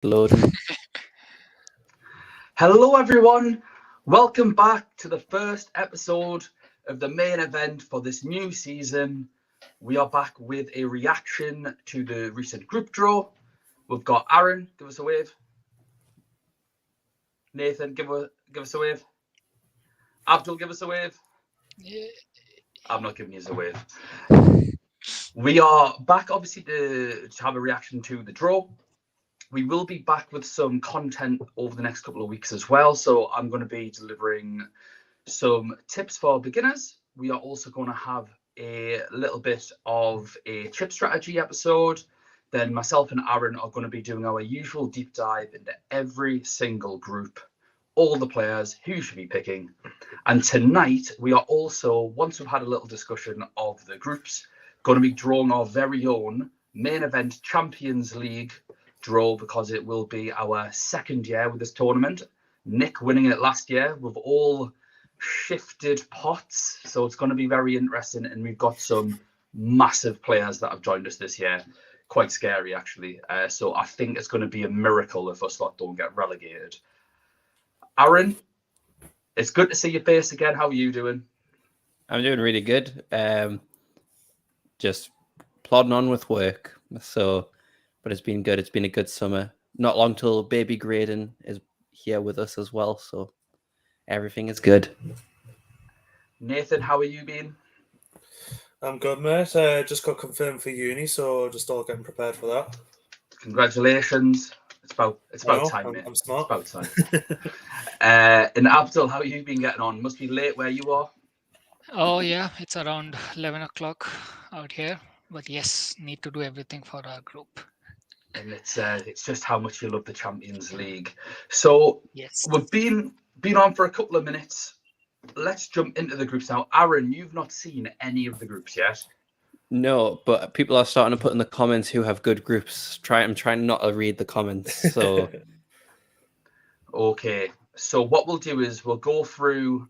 Loading. Hello, everyone. Welcome back to the first episode of the main event for this new season. We are back with a reaction to the recent group draw. We've got Aaron, give us a wave. Nathan, give us a wave. Abdul, give us a wave. Yeah. I'm not giving you a wave. We are back, obviously, to have a reaction to the draw. We will be back with some content over the next couple of weeks as well. So I'm going to be delivering some tips for beginners. We are also going to have a little bit of a chip strategy episode. Then myself and Aaron are going to be doing our usual deep dive into every single group, all the players, who you should be picking. And tonight, we are also, once we've had a little discussion of the groups, going to be drawing our very own main event Champions League draw, because it will be our second year with this tournament. Nick winning it last year. We've all shifted pots, so it's going to be very interesting. And we've got some massive players that have joined us this year. Quite scary, actually. So I think it's going to be a miracle if us lot don't get relegated. Aaron, it's good to see your face again. How are you doing? I'm doing really good. Just plodding on with work. But it's been good. It's been a good summer. Not long till baby Graydon is here with us as well. So everything is good. Nathan, how are you been? I'm good, mate. Just got confirmed for uni, so just all getting prepared for that. Congratulations. It's about time, mate. I'm smart. It's about time. And Abdul, how have you been getting on? Must be late where you are. Oh yeah, it's around 11 o'clock out here. But yes, need to do everything for our group. And it's just how much you love the Champions League. So Yes. we've been on for a couple of minutes. Let's jump into the groups now. Aaron, you've not seen any of the groups yet. No, but people are starting to put in the comments who have good groups. I'm trying not to read the comments. So Okay. So what we'll do is we'll go through.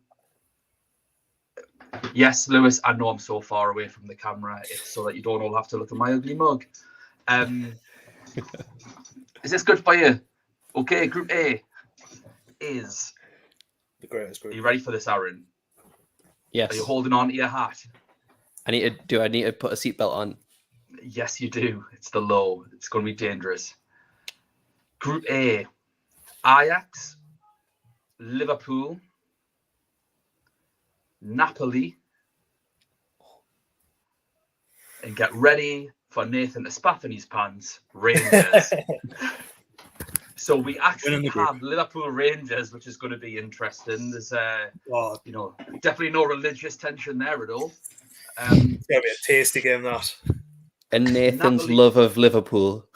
Yes, Lewis, I know I'm so far away from the camera. It's so that you don't all have to look at my ugly mug. Is this good for you? Okay, Group A is The greatest Are group. you ready for this, Aaron? yes. Are you holding on to your hat? I need to put a seatbelt on? Yes, you do. It's the low. It's going to be dangerous. Group A, Ajax, Liverpool, Napoli, and get ready for Nathan to spaff in his pants, Rangers. So we actually Winning the group. have Liverpool Rangers, which is going to be interesting. There's Oh, definitely no religious tension there at all. it's gonna be a tasty game, that. And Nathan's Napoli. love of Liverpool.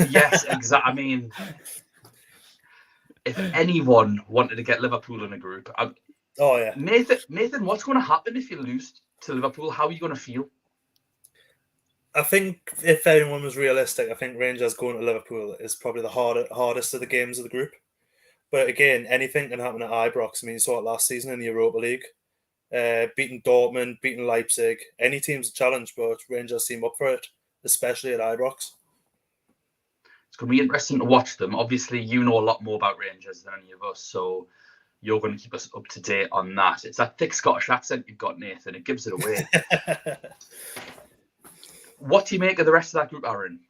Yes, exactly. I mean, if anyone wanted to get Liverpool in a group, Oh yeah. Nathan, what's going to happen if you lose to Liverpool? How are you going to feel? I think if anyone was realistic, I think Rangers going to Liverpool is probably the hardest of the games of the group. But again, anything can happen at Ibrox. I mean, you saw it last season in the Europa League. Beating Dortmund, beating Leipzig. Any team's a challenge, but Rangers seem up for it, especially at Ibrox. It's going to be interesting to watch them. Obviously, you know a lot more about Rangers than any of us, so you're going to keep us up to date on that. It's that thick Scottish accent you've got, Nathan. It gives it away. What do you make of the rest of that group, Aaron?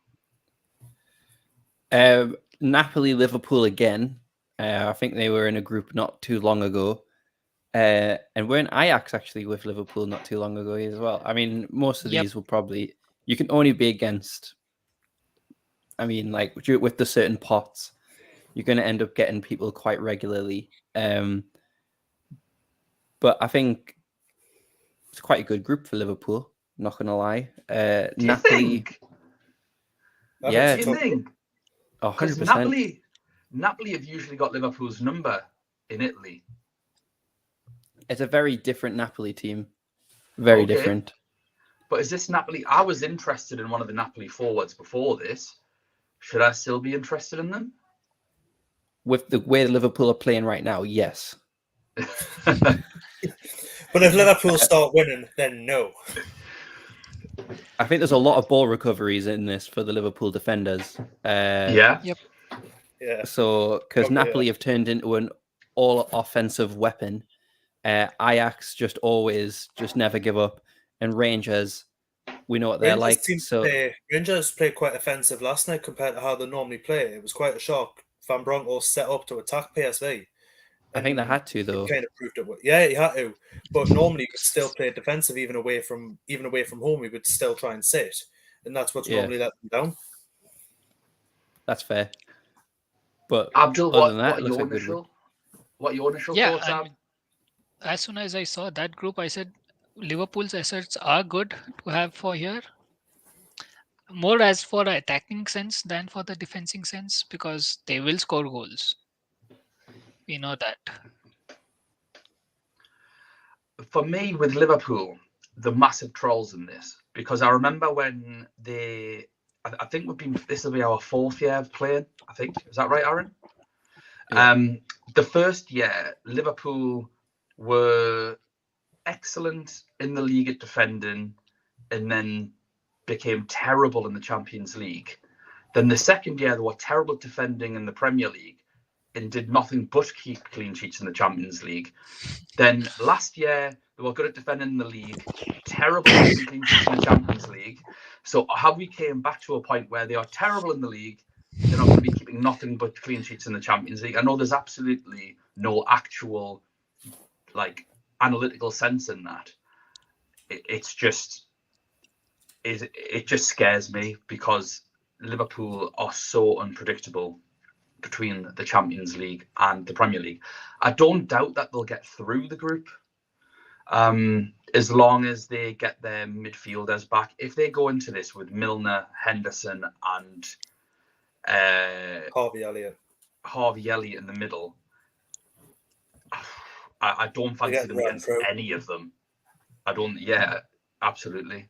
Napoli, Liverpool again. I think they were in a group not too long ago. And we're in Ajax actually with Liverpool not too long ago as well. I mean, most of these will probably, you can only be against, I mean, like with the certain pots, you're going to end up getting people quite regularly. But I think it's quite a good group for Liverpool, not going to lie. Do Napoli, you think? yeah, Do you think? 100%. Napoli have usually got Liverpool's number in Italy. It's a very different Napoli team. Very Okay. different. But is this Napoli? I was interested in one of the Napoli forwards before this. Should I still be interested in them? With the way Liverpool are playing right now, yes. But if Liverpool start winning, then no. I think there's a lot of ball recoveries in this for the Liverpool defenders. Yeah. Yep. Yeah. So, because Probably, Napoli have turned into an all-offensive weapon, Ajax just always just never give up, and Rangers, we know what they're like. So Rangers played quite offensive last night compared to how they normally play. It was quite a shock. Van Bronckhorst set up to attack PSV. I think they had to, though. Kind of proved it. Yeah, he had to. But normally he would still play defensive, even away from home. He would still try and sit, and that's what's normally let them down. That's fair. But Abdul, other than that, what it looks your like good. initial thoughts, Ab? As soon as I saw that group, I said Liverpool's assets are good to have for here. More as for the attacking sense than for the defending sense, because they will score goals. We know that. For me, with Liverpool, the massive trolls in this, because I remember when I think this will be our 4th year of playing. I think, is that right, Aaron? Yeah. The first year, Liverpool were excellent in the league at defending, and then became terrible in the Champions League. Then the second year, they were terrible at defending in the Premier League and did nothing but keep clean sheets in the Champions League. Then last year, they were good at defending in the league, terrible at keeping clean sheets in the Champions League. So have we came back to a point where they are terrible in the league, they're not going to be keeping nothing but clean sheets in the Champions League? I know there's absolutely no actual analytical sense in that. It just scares me, because Liverpool are so unpredictable between the Champions League and the Premier League. I don't doubt that they'll get through the group, as long as they get their midfielders back. If they go into this with Milner, Henderson, and Harvey Elliott in the middle, I don't fancy them against any of them. I don't. Yeah, absolutely.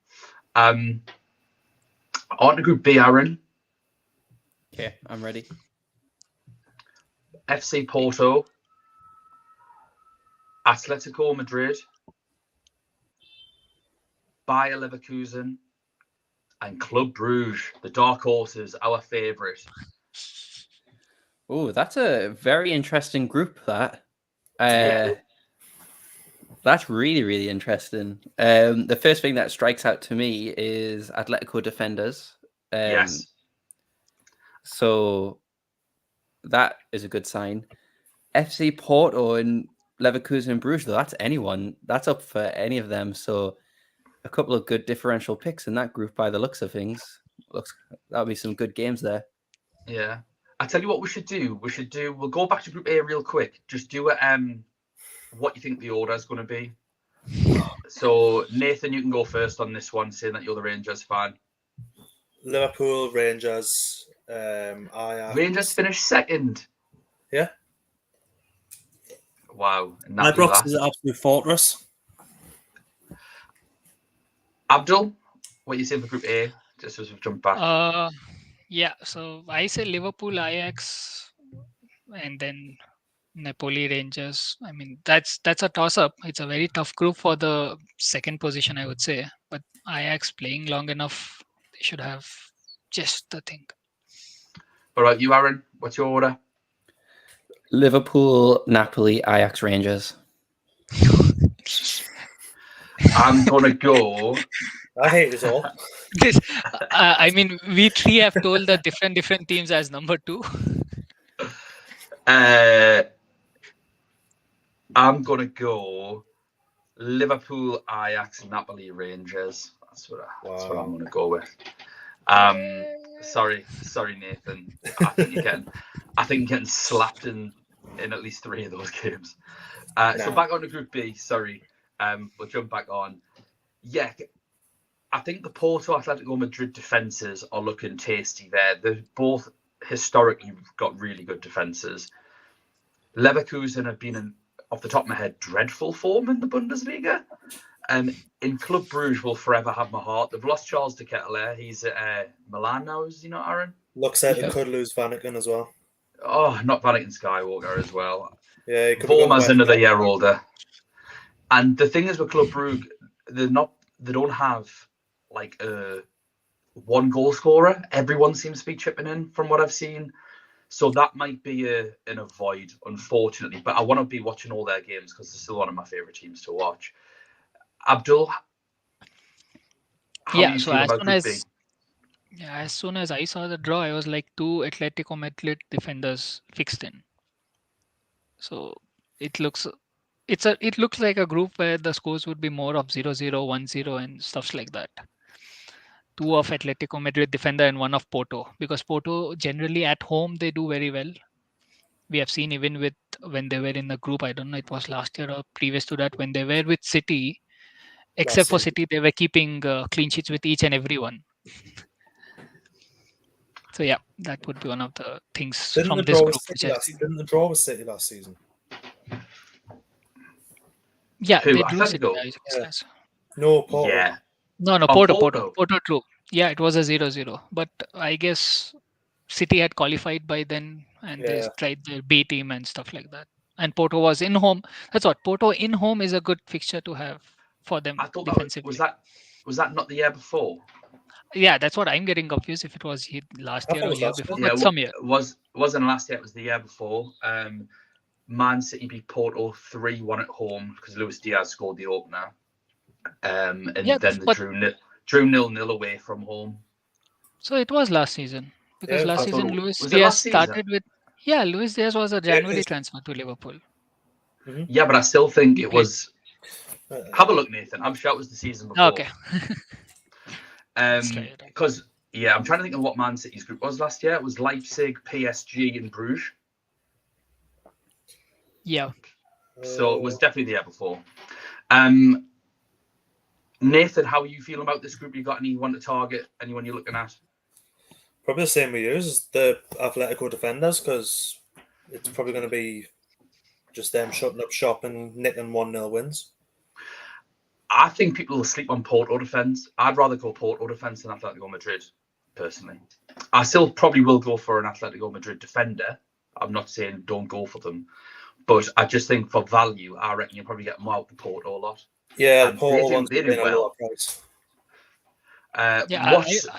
On to Group B, Aaron. Okay, I'm ready. FC Porto, Atletico Madrid, Bayer Leverkusen, and Club Brugge, the dark horses, our favourite. Oh, that's a very interesting group, that. That's really, really interesting. The first thing that strikes out to me is Atletico defenders. Yes. So that is a good sign. FC Porto and Leverkusen and Bruges, though, that's anyone. That's up for any of them. So a couple of good differential picks in that group by the looks of things. That'll be some good games there. Yeah. I tell you what we should do. We'll go back to Group A real quick. Just do what you think the order is going to be. So, Nathan, you can go first on this one, saying that you're the Rangers fan. Liverpool, Rangers, Ajax. Rangers finished second. Yeah. Wow. Ibrox is an absolute fortress. Abdul, what are you saying for Group A? Just as we've jumped back. Yeah, so I say Liverpool, Ajax, and then Napoli, Rangers. I mean, that's a toss-up. It's a very tough group for the second position, I would say. But Ajax playing long enough, they should have just the thing. All right, you, Aaron, what's your order? Liverpool, Napoli, Ajax, Rangers. I'm going to go... I hate this all. I mean, we three have told the different teams as number 2. I'm going to go Liverpool, Ajax, Napoli, Rangers. That's what I'm going to go with. Sorry, Nathan. I think you're getting slapped in at least 3 of those games. So back on to Group B. Sorry, we'll jump back on. Yeah, I think the Porto Atletico Madrid defences are looking tasty there. They've both historically got really good defences. Leverkusen have been, off the top of my head, dreadful form in the Bundesliga. In Club Brugge will forever have my heart. They've lost Charles de Ketelaere. He's at Milan now, is he not, Aaron? Looks like they could lose Vanaken as well. Oh, not Vanaken Skywalker as well. Yeah, Vorma's another year older. And the thing is with Club Brugge, they don't have like a one goal scorer. Everyone seems to be chipping in from what I've seen. So that might be an avoid, unfortunately. But I want to be watching all their games because they're still one of my favourite teams to watch. Abdul, how do you So feel about Group B? as soon as I saw the draw, I was like 2 Atletico Madrid defenders fixed in. So it looks like a group where the scores would be more of 0-0, 1-0 and stuffs like that. 2 of Atletico Madrid defender and 1 of Porto, because Porto generally at home they do very well. We have seen even with when they were in the group, I don't know, it was last year or previous to that, when they were with City, except for City, they were keeping clean sheets with each and every one. So yeah, that would be one of the things from this group. Didn't the draw with City last season? Yeah, Who? they drew City. Yeah. No, Porto. Yeah. No, Oh, Porto drew. Yeah, it was a 0-0. But I guess City had qualified by then, and they tried their B team and stuff like that. And Porto was in home. That's what Porto in home is a good fixture to have for them defensively. Was that not the year before? Yeah, that's what I'm getting confused. If it was last year or year before, but some year. Wasn't last year. It was the year before. Man City beat Porto 3-1 at home because Luis Diaz scored the opener. And then they drew 0-0 away from home. So it was last season, because last season Luis Diaz started with. Yeah, Luis Diaz was a January transfer to Liverpool. Mm-hmm. Yeah, but I still think it was. Have a look, Nathan. I'm sure it was the season before. Okay. Because I'm trying to think of what Man City's group was last year. It was Leipzig, PSG, and Bruges. Yeah. So it was definitely the year before. Nathan, how are you feeling about this group? You got anyone to target? Anyone you're looking at? Probably the same we use as the Atletico defenders, because it's probably going to be just them shutting up shop and nicking 1-0 wins. I think people will sleep on Porto defence. I'd rather go Porto defence than Atletico Madrid, personally. I still probably will go for an Atletico Madrid defender. I'm not saying don't go for them. But I just think for value, I reckon you'll probably get more out the Porto a lot. Yeah, the Porto ones they do well. I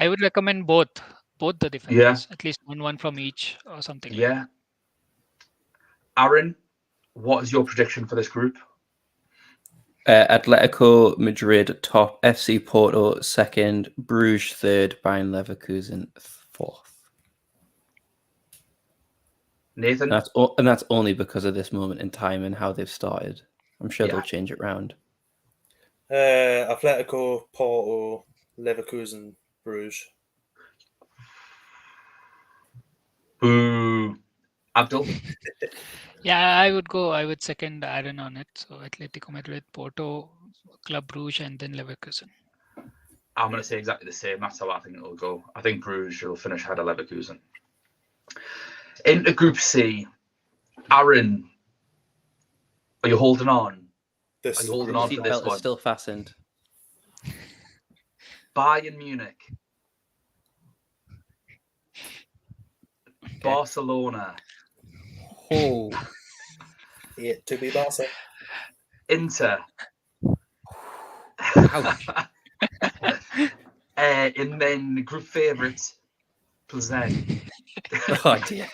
would recommend both the defenders. At least one from each or something. Yeah. Like Aaron, what is your prediction for this group? Atletico Madrid top, FC Porto second, Bruges third, Bayern Leverkusen fourth. Nathan? And that's only because of this moment in time and how they've started. I'm sure they'll change it round. Atletico, Porto, Leverkusen, Bruges. Boo. Abdul? Yeah, I would second Aaron on it. So Atletico Madrid, Porto, Club Bruges, and then Leverkusen. I'm going to say exactly the same. That's how I think it'll go. I think Bruges will finish ahead of Leverkusen. Into Group C, Aaron, are you holding on? Are you holding on to this one? Still fastened. Bayern Munich, Barcelona, Yet to be Barca, Inter, and then group favourites, Plzen. Oh dear.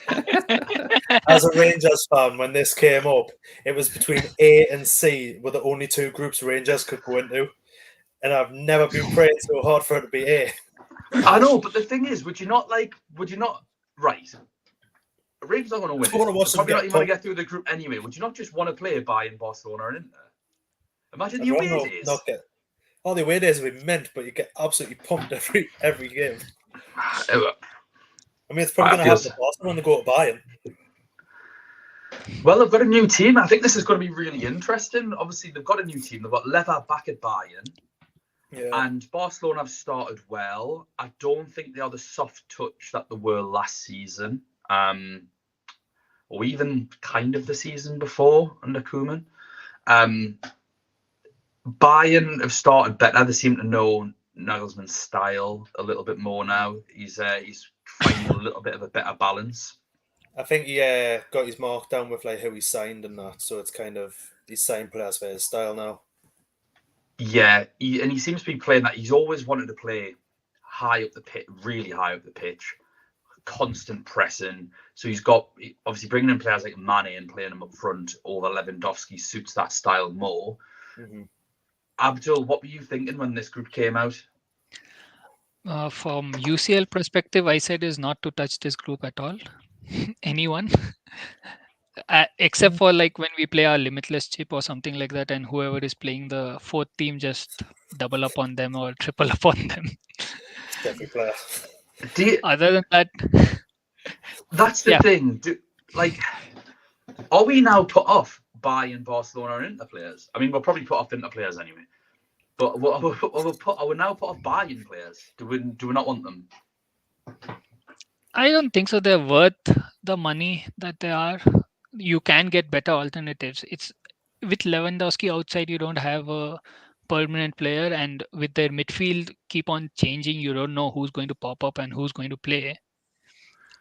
As a Rangers fan, when this came up, it was between A and C were the only two groups Rangers could go into, and I've never been praying so hard for it to be A. I know, but the thing is, would you not? Right. Rangers are going to win. Probably not even going to get through the group anyway. Would you not just want to play Bayern, Barcelona, and Inter? Imagine the away days. The away days would be meant, but you get absolutely pumped every game. I mean, it's probably going to have the Barcelona go to Bayern. Well, they've got a new team. I think this is going to be really interesting. Obviously, they've got a new team. They've got Lever back at Bayern. Yeah. And Barcelona have started well. I don't think they are the soft touch that they were last season. Or even kind of the season before under Koeman. Bayern have started better. They seem to know Nagelsmann's style a little bit more now. He's finding a little bit of a better balance. I think he got his mark down with like how he signed and that, so it's kind of he's signed players for his style now. Yeah, he seems to be playing that. He's always wanted to play high up the pitch, really high up the pitch, constant pressing. So he's got, obviously, bringing in players like Mane and playing him up front over Lewandowski suits that style more. Mm-hmm. Abdul, what were you thinking when this group came out? From UCL perspective, I said is not to touch this group at all. Anyone. Except for like when we play our limitless chip or something like that, and whoever is playing the fourth team just double up on them or triple up on them. Every player. Other than that, that's the thing. Are we now put off buying Barcelona and Inter players? I mean, we're probably put off Inter players anyway. But are we now put off buying players? Do we not want them? I don't think so. They're worth the money that they are. You can get better alternatives. It's with Lewandowski outside, you don't have a permanent player, and with their midfield keep on changing, you don't know who's going to pop up and who's going to play.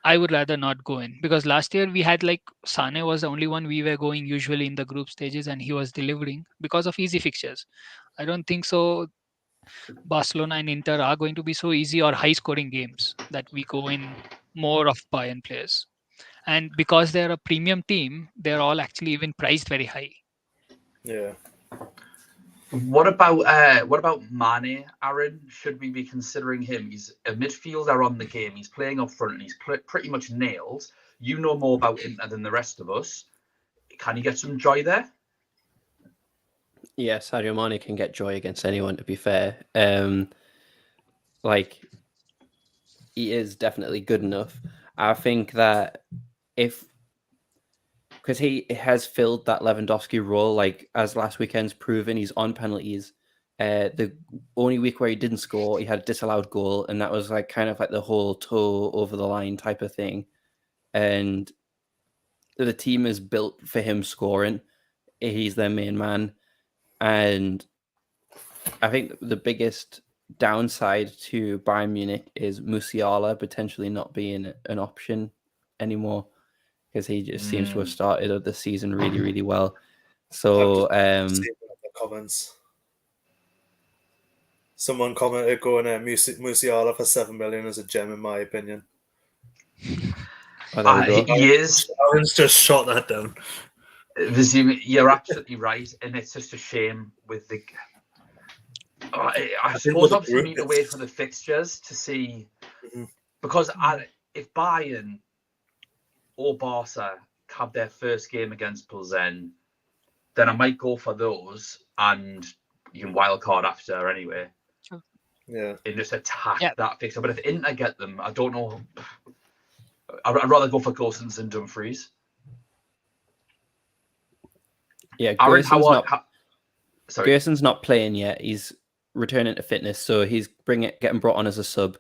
I would rather not go in, because last year we had like Sane was the only one we were going usually in the group stages, and he was delivering because of easy fixtures. I don't think so. Barcelona and Inter are going to be so easy or high scoring games that we go in more of Bayern players. And because they're a premium team, they're all actually even priced very high. Yeah. What about Mane, Aaron? Should we be considering him? He's a midfielder on the game. He's playing up front and he's pretty much nailed. You know more about Inter than the rest of us. Can he get some joy there? Yeah, Sadio Mane can get joy against anyone, to be fair. He is definitely good enough. I think that because he has filled that Lewandowski role, like as last weekend's proven, he's on penalties. The only week where he didn't score, he had a disallowed goal, and that was like kind of like the whole toe over the line type of thing. And the team is built for him scoring. He's their main man. And I think the biggest downside to Bayern Munich is Musiala potentially not being an option anymore, because he just seems to have started the season really, really well. So, the comments. Someone commented going, Musiala for 7 million is a gem, in my opinion. Oh, there we go. He is. Aaron's just shot that down. You're absolutely right, and it's just a shame with the. I suppose obviously we need to wait for the fixtures to see, because if Bayern or Barca have their first game against Pilsen, then I might go for those, and you can wildcard after anyway. Yeah, and just attack that fixture. But if Inter get them, I don't know. I'd rather go for Gosens than Dumfries. Yeah, Aaron, Gerson's not playing yet. He's returning to fitness, so he's getting brought on as a sub.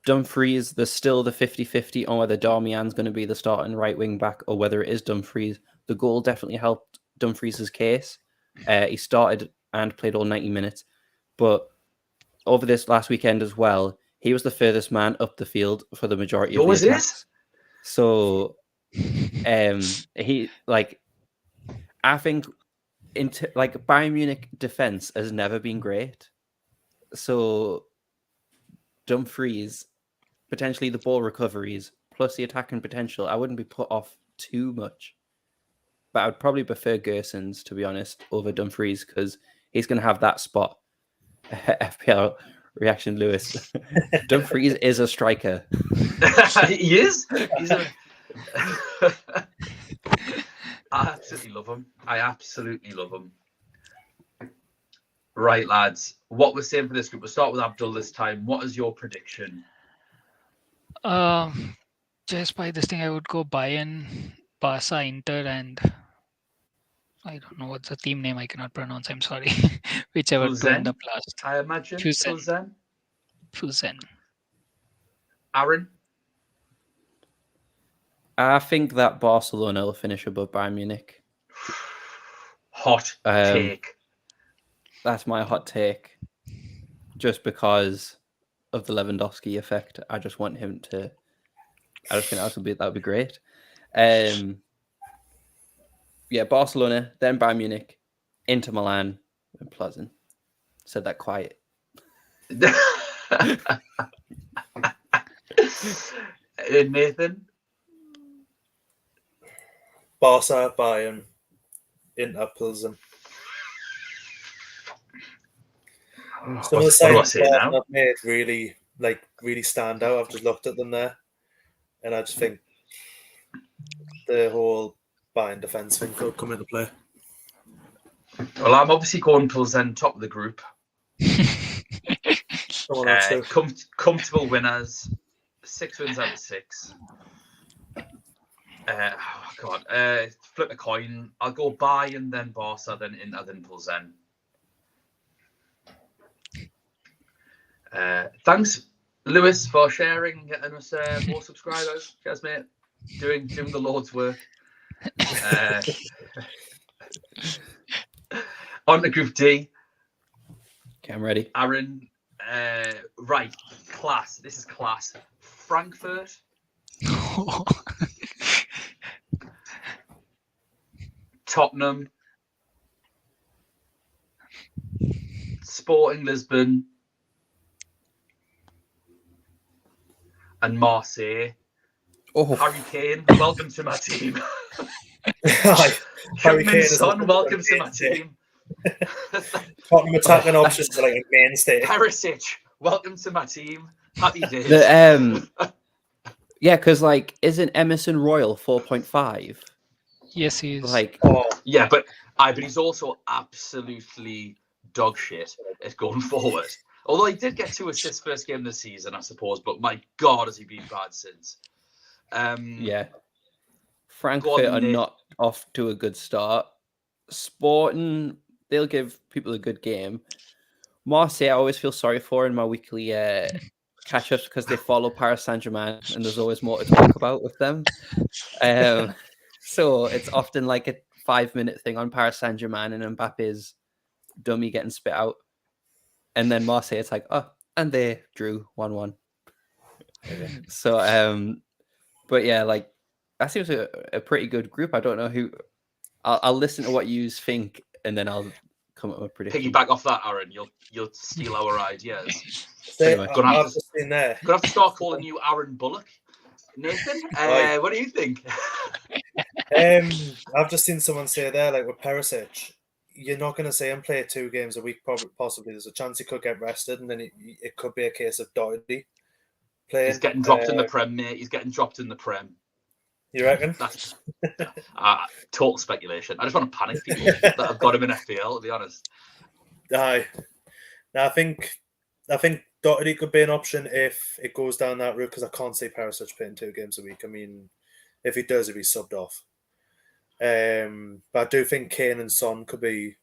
Dumfries, there's still the 50-50 on whether Darmian's going to be the starting right wing back or whether it is Dumfries. The goal definitely helped Dumfries' case. He started and played all 90 minutes, but over this last weekend as well, he was the furthest man up the field for the majority of the attacks. So, I think Bayern Munich defense has never been great. So Dumfries, potentially the ball recoveries plus the attacking potential, I wouldn't be put off too much. But I'd probably prefer Gersons, to be honest, over Dumfries, because he's going to have that spot. FPL reaction, Lewis. Dumfries is a striker. He is. I absolutely love him. Right, lads. What we're saying for this group, we'll start with Abdul this time. What is your prediction? Just by this thing, I would go Bayern, Barca, Inter, and I don't know what's the team name. I cannot pronounce. I'm sorry. Whichever two end up last. I imagine. Pilsen. Aaron? I think that Barcelona will finish above Bayern Munich. Hot take. That's my hot take. Just because of the Lewandowski effect. I just want him to. I just think that would be great. Barcelona, then Bayern Munich, Inter Milan, and Pleasant. Said that quiet. Nathan? Barca, Bayern, Inter, Pilsen. Some of the What do I signings say Barca now? have made really stand out. I've just looked at them there, and I just think the whole Bayern defence thing could come into play. Well, I'm obviously going Pilsen, top of the group. Someone else do. Comfortable winners, 6 wins out of 6. Flip a coin. I'll go Bayern, then Barca, then Inter, then Pilsen. Thanks, Lewis, for sharing, getting us more subscribers. Cheers, mate. Doing the Lord's work. On to Group D. Okay, I'm ready. Aaron, right, class. This is class. Frankfurt, Tottenham, Sporting Lisbon, and Marseille. Oh, Harry Kane, welcome to my team. Harry Kane is Son, welcome to my team. Tottenham attacking options are like a mainstay. Perisic, welcome to my team. Happy days. Yeah, because like, isn't Emerson Royal 4.5? Yes, he is. Like, Yeah, but he's also absolutely dog shit at going forward. Although he did get 2 assists first game of the season, I suppose. But my God, has he been bad since? yeah. Frankfurt are not off to a good start. Sporting, they'll give people a good game. Marseille, I always feel sorry for in my weekly catch-ups because they follow Paris Saint-Germain and there's always more to talk about with them. So it's often like a 5-minute thing on Paris Saint-Germain and Mbappe's dummy getting spit out. And then Marseille, it's like, oh, and they drew 1-1. So, but yeah, like, that seems a pretty good group. I don't know who. I'll listen to what you think, and then I'll come up with a prediction. Piggyback off that, Aaron. You'll steal our ideas. Anyway. Gonna have to start calling you Aaron Bullock. Nathan, Right. what do you think? I've just seen someone say there, like with Perisic, you're not going to see him play 2 games a week. Possibly, there's a chance he could get rested, and then it could be a case of Doherty playing. He's getting dropped in the Prem, mate. He's getting dropped in the Prem. You reckon? That's total speculation. I just want to panic people that have got him in FPL, to be honest. Aye. Now, I think Doherty could be an option if it goes down that route, because I can't see Perisic playing 2 games a week. I mean, if he does, he'll be subbed off. But I do think Kane and Son could be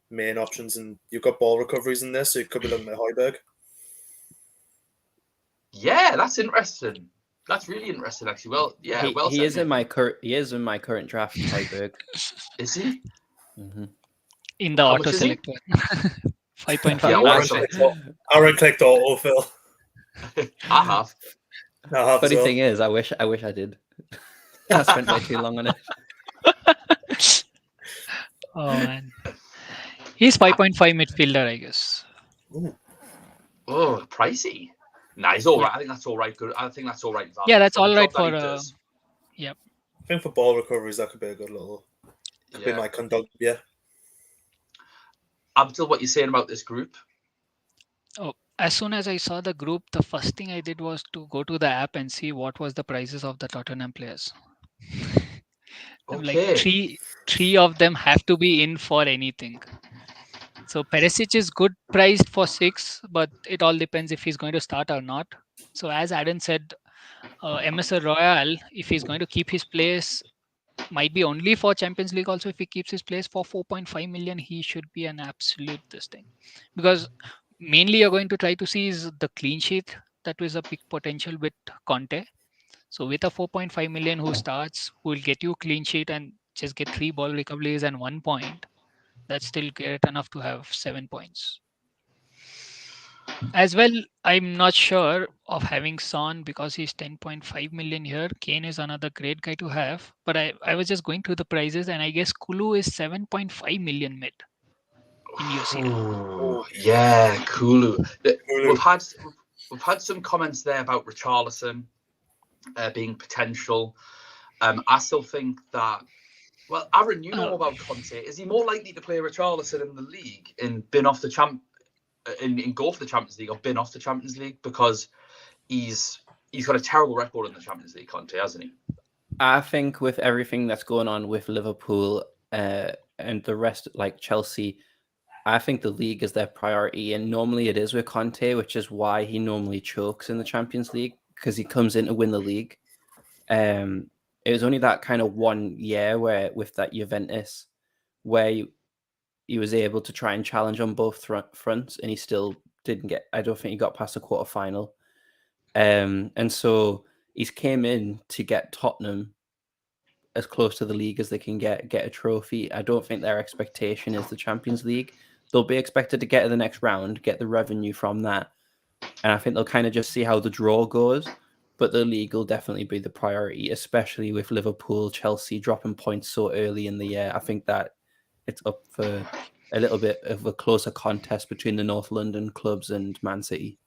main options, and you've got ball recoveries in this, so you could be looking at Højbjerg. Yeah, that's interesting. That's really interesting, actually. Well, yeah, he is in my current draft. Højbjerg. Is he? Mm-hmm. In the auto select one. 5.5. Yeah, Aaron clicked autofill. I have. Funny thing is, I wish I did. I spent way too long on it. Oh man, he's 5.5 midfielder, I guess. Ooh. Oh, pricey. Nah, he's all right. I think that's all right. Good. I think that's all right. Yeah, that's all right for. Yep. I think for ball recoveries, that could be a good little. Could be my conduct. Yeah. Abdul, what you saying about this group? Oh, as soon as I saw the group, the first thing I did was to go to the app and see what was the prices of the Tottenham players. Okay. Like three of them have to be in for anything. So Perisic is good priced for 6, but it all depends if he's going to start or not. So as Adam said, Emerson Royal, if he's going to keep his place, might be only for Champions League. Also, if he keeps his place for 4.5 million, he should be an absolute this thing. Because mainly you're going to try to see is the clean sheet. That was a big potential with Conte. So with a 4.5 million who starts, who will get you clean sheet and just get 3 ball recoveries and 1 point, that's still great enough to have 7 points. As well, I'm not sure of having Son because he's 10.5 million here. Kane is another great guy to have. But I was just going through the prices, and I guess Kulu is 7.5 million mid in UCL. Oh, yeah, Kulu. We've had some comments there about Richarlison. being potential. I still think that. Well, Aaron, you know about Conte. Is he more likely to play Richarlison in the league and bin off the in go for the Champions League or bin off the Champions League, because he's got a terrible record in the Champions League, Conte, hasn't he? I think with everything that's going on with Liverpool and the rest, like Chelsea, I think the league is their priority, and normally it is with Conte, which is why he normally chokes in the Champions League, because he comes in to win the league. It was only that kind of 1 year where with that Juventus, where he was able to try and challenge on both fronts, and he still didn't get. I don't think he got past the quarterfinal. And so he's came in to get Tottenham as close to the league as they can get a trophy. I don't think their expectation is the Champions League. They'll be expected to get to the next round, get the revenue from that, and I think they'll kind of just see how the draw goes. But the league will definitely be the priority, especially with Liverpool, Chelsea dropping points so early in the year. I think that it's up for a little bit of a closer contest between the North London clubs and Man City.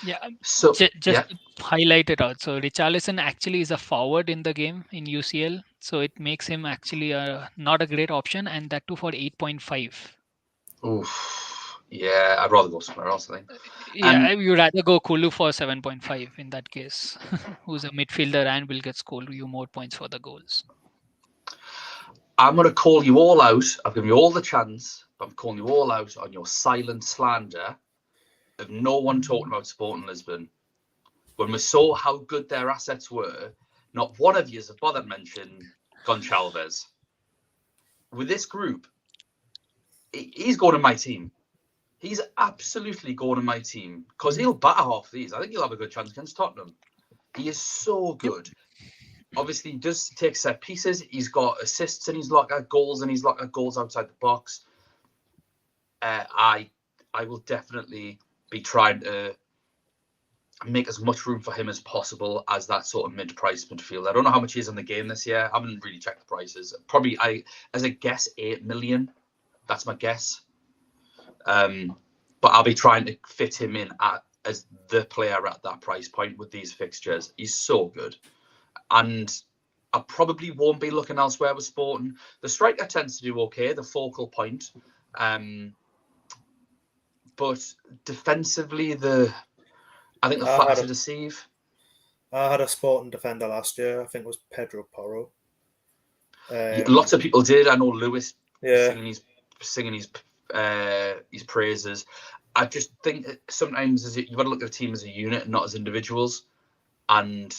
Yeah, So just to highlight it out. So Richarlison actually is a forward in the game in UCL, so it makes him actually not a great option, and that too for 8.5. Oof. Yeah, I'd rather go somewhere else, I think. Yeah, you'd rather go Kulu for 7.5 in that case, who's a midfielder and will get scored you more points for the goals. I'm going to call you all out. I've given you all the chance, but I'm calling you all out on your silent slander of no one talking about Sporting Lisbon. When we saw how good their assets were, not one of you has bothered mentioning Gonçalves. With this group, he's going in my team. He's absolutely going in my team, because he'll batter half these. I think he'll have a good chance against Tottenham. He is so good. Obviously, he does take set pieces. He's got assists and he's like at goals, and he's like at goals outside the box. I will definitely be trying to make as much room for him as possible as that sort of mid-price midfield. I don't know how much he is in the game this year. I haven't really checked the prices. Probably, as a guess, 8 million. That's my guess. But I'll be trying to fit him in as the player at that price point with these fixtures. He's so good. And I probably won't be looking elsewhere with Sporting. The striker tends to do okay, the focal point. But defensively, I think the fat to deceive. I had a Sporting defender last year. I think it was Pedro Porro. Lots of people did. I know Lewis singing his praises. I just think that sometimes you've got to look at a team as a unit and not as individuals. And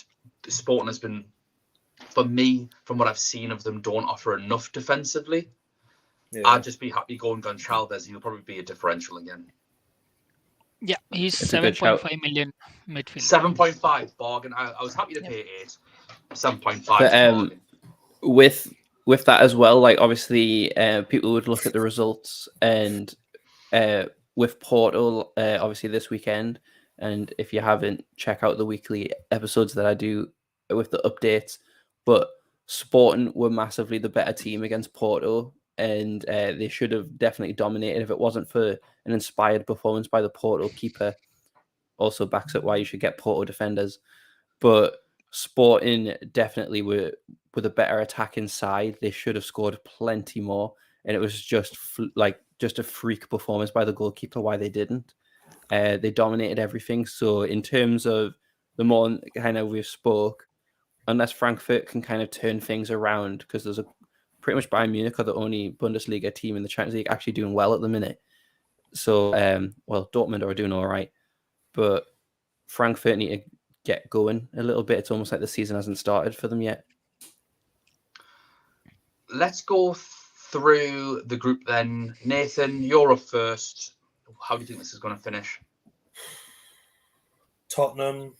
Sporting has been, for me, from what I've seen of them, don't offer enough defensively. Yeah. I'd just be happy going Gonçalves. He'll probably be a differential again. Yeah, he's 7.5 million midfield. 7.5 bargain. I was happy to pay 8. 7.5 bargain. With that as well, like obviously people would look at the results, and with Porto obviously this weekend, and if you haven't, check out the weekly episodes that I do with the updates. But Sporting were massively the better team against Porto, and they should have definitely dominated if it wasn't for an inspired performance by the Porto keeper. Also backs up why you should get Porto defenders. But Sporting definitely were the better attacking side. They should have scored plenty more, and it was just a freak performance by the goalkeeper why they didn't. They dominated everything. So in terms of the more kind of we've spoke, unless Frankfurt can kind of turn things around, because there's pretty much Bayern Munich are the only Bundesliga team in the Champions League actually doing well at the minute. So, Dortmund are doing all right, but Frankfurt need to get going a little bit. It's almost like the season hasn't started for them yet. Let's go through the group then. Nathan, you're up first. How do you think this is going to finish? Tottenham.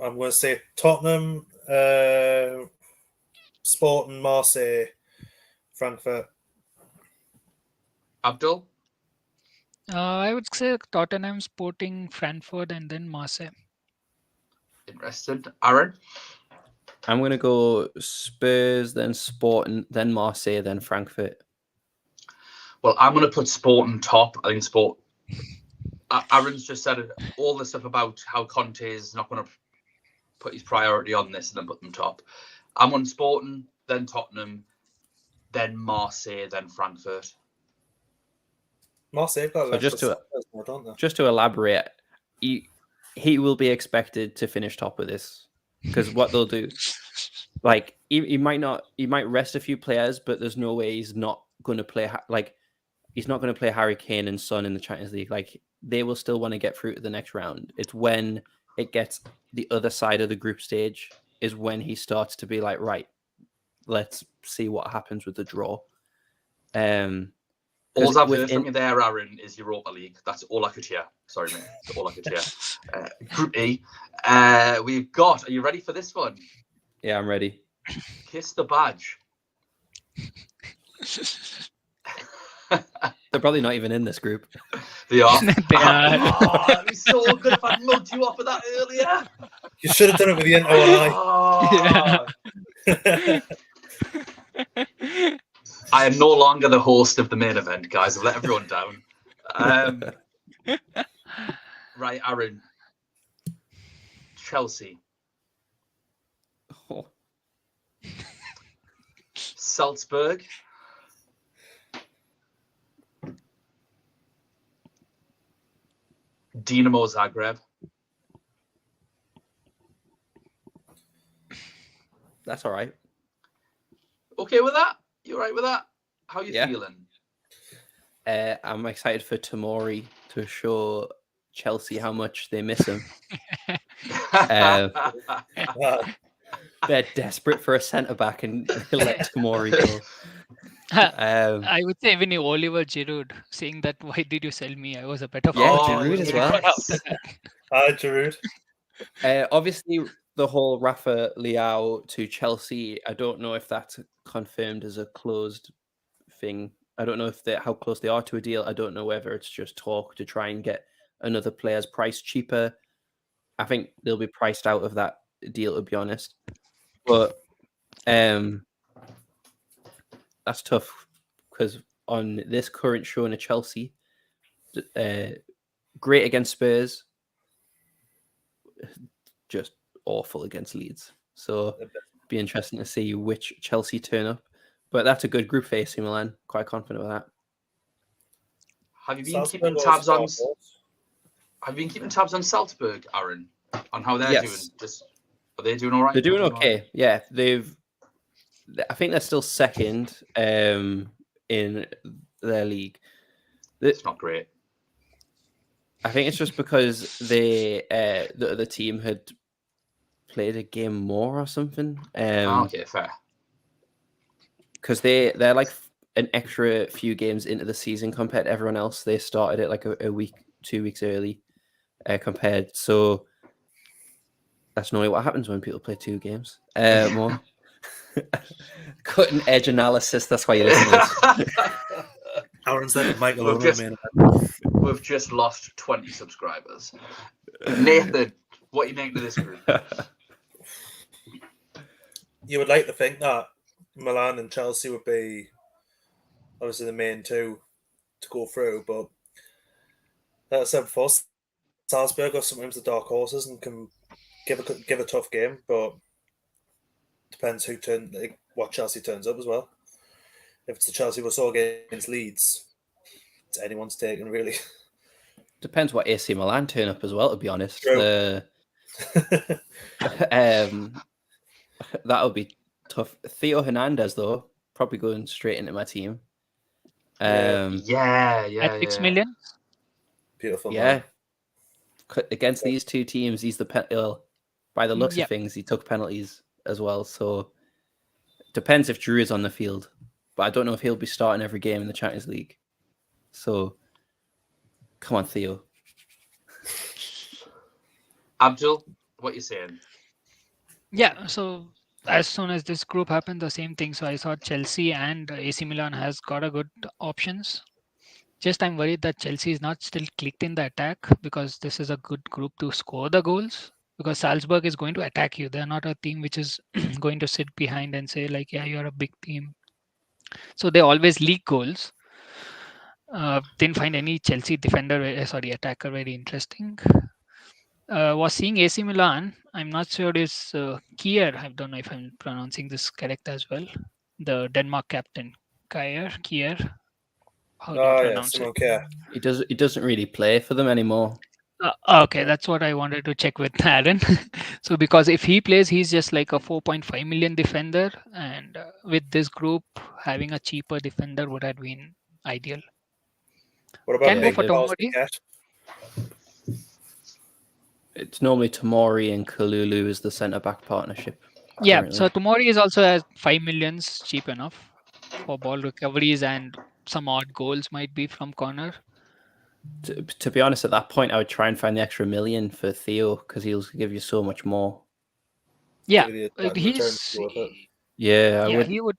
I'm going to say Tottenham, Sporting, Marseille, Frankfurt. Abdul? I would say Tottenham, Sporting, Frankfurt, and then Marseille. Interesting. Aaron? I'm going to go Spurs, then Sporting, then Marseille, then Frankfurt. Well, I'm going to put Sporting top. I think Aaron's just said all the stuff about how Conte is not going to put his priority on this and then put them top. I'm on Sporting, then Tottenham, then Marseille, then Frankfurt. Marseille got So just to elaborate, he will be expected to finish top of this, because what they'll do, like he might rest a few players, but there's no way he's not going to play he's not going to play Harry Kane and Son in the Champions League. Like, they will still want to get through to the next round. It's when it gets the other side of the group stage is when he starts to be like, right, let's see what happens with the draw. All I've heard from you there, Aaron, is Europa League. That's all I could hear. Sorry, mate. That's all I could hear. Group E. We've got... Are you ready for this one? Yeah, I'm ready. Kiss the badge. They're probably not even in this group. They are. They are. Oh, it'd be so good if I'd mugged you off of that earlier. You should have done it with the Inter Oh. I am no longer the host of the main event, guys. I've let everyone down. Right, Aaron. Chelsea. Oh. Salzburg. Dinamo Zagreb. That's all right. Okay with that? You all right with that? How you feeling? I'm excited for Tomori to show Chelsea how much they miss him. They're desperate for a centre-back and he'll let Tomori go. I would say even Oliver Giroud saying that, why did you sell me? I was a better Giroud as well. Giroud. Obviously, the whole Rafa Leao to Chelsea, I don't know if that's confirmed as a closed thing. I don't know how close they are to a deal. I don't know whether it's just talk to try and get another player's price cheaper. I think they'll be priced out of that deal, to be honest. But that's tough, because on this current showing of Chelsea, great against Spurs, just awful against Leeds. So be interesting to see which Chelsea turn up. But that's a good group for AC Milan. Quite confident with that. Have you been keeping tabs on? Have you been keeping tabs on Salzburg, Aaron, on how they're doing? Are they doing all right? They're doing okay. Right? Yeah, I think they're still second in their league. It's not great. I think it's just because the other team had played a game more or something. Okay, fair. Because they're like an extra few games into the season compared to everyone else. They started it like a week, 2 weeks early compared. So that's normally what happens when people play 2 games more. Cutting edge analysis. That's why you listen to this. Aaron's like Michael We've just lost 20 subscribers. Nathan, what are you making of this group? You would like to think that Milan and Chelsea would be obviously the main two to go through, but like I said before, Salzburg are sometimes the dark horses and can give a tough game, but depends what Chelsea turns up as well. If it's the Chelsea we saw against Leeds, it's anyone's taking, really. Depends what AC Milan turn up as well, to be honest. That'll be tough. Theo Hernandez, though, probably going straight into my team. Yeah. At 6 million? Beautiful. Yeah. Man. Against these two teams, he's by the looks of things, he took penalties as well. So depends if Drew is on the field. But I don't know if he'll be starting every game in the Champions League. So come on, Theo. Abdul, what are you saying? Yeah, so as soon as this group happened, the same thing. So I saw Chelsea and AC Milan has got a good options. Just I'm worried that Chelsea is not still clicked in the attack, because this is a good group to score the goals. Because Salzburg is going to attack you. They're not a team which is going to sit behind and say like, yeah, you're a big team. So they always leak goals. Didn't find any Chelsea attacker very interesting. Was seeing AC Milan. I'm not sure it's Kier. I don't know if I'm pronouncing this correct as well. The Denmark captain, Kier. How do you Oh yeah, pronounce it? Simon Kerr. He doesn't really play for them anymore. Okay, that's what I wanted to check with Aaron. So because if he plays, he's just like a 4.5 million defender, and with this group, having a cheaper defender would have been ideal. What about Can go big for Charles Tomori. Piquet? It's normally Tomori and Kalulu as the centre back partnership. Yeah, currently. so Tomori is also at 5 millions, cheap enough for ball recoveries, and some odd goals might be from corner. To be honest, at that point, I would try and find the extra million for Theo because he'll give you so much more. Yeah, Give you the return he's worth it. Yeah, I yeah, would.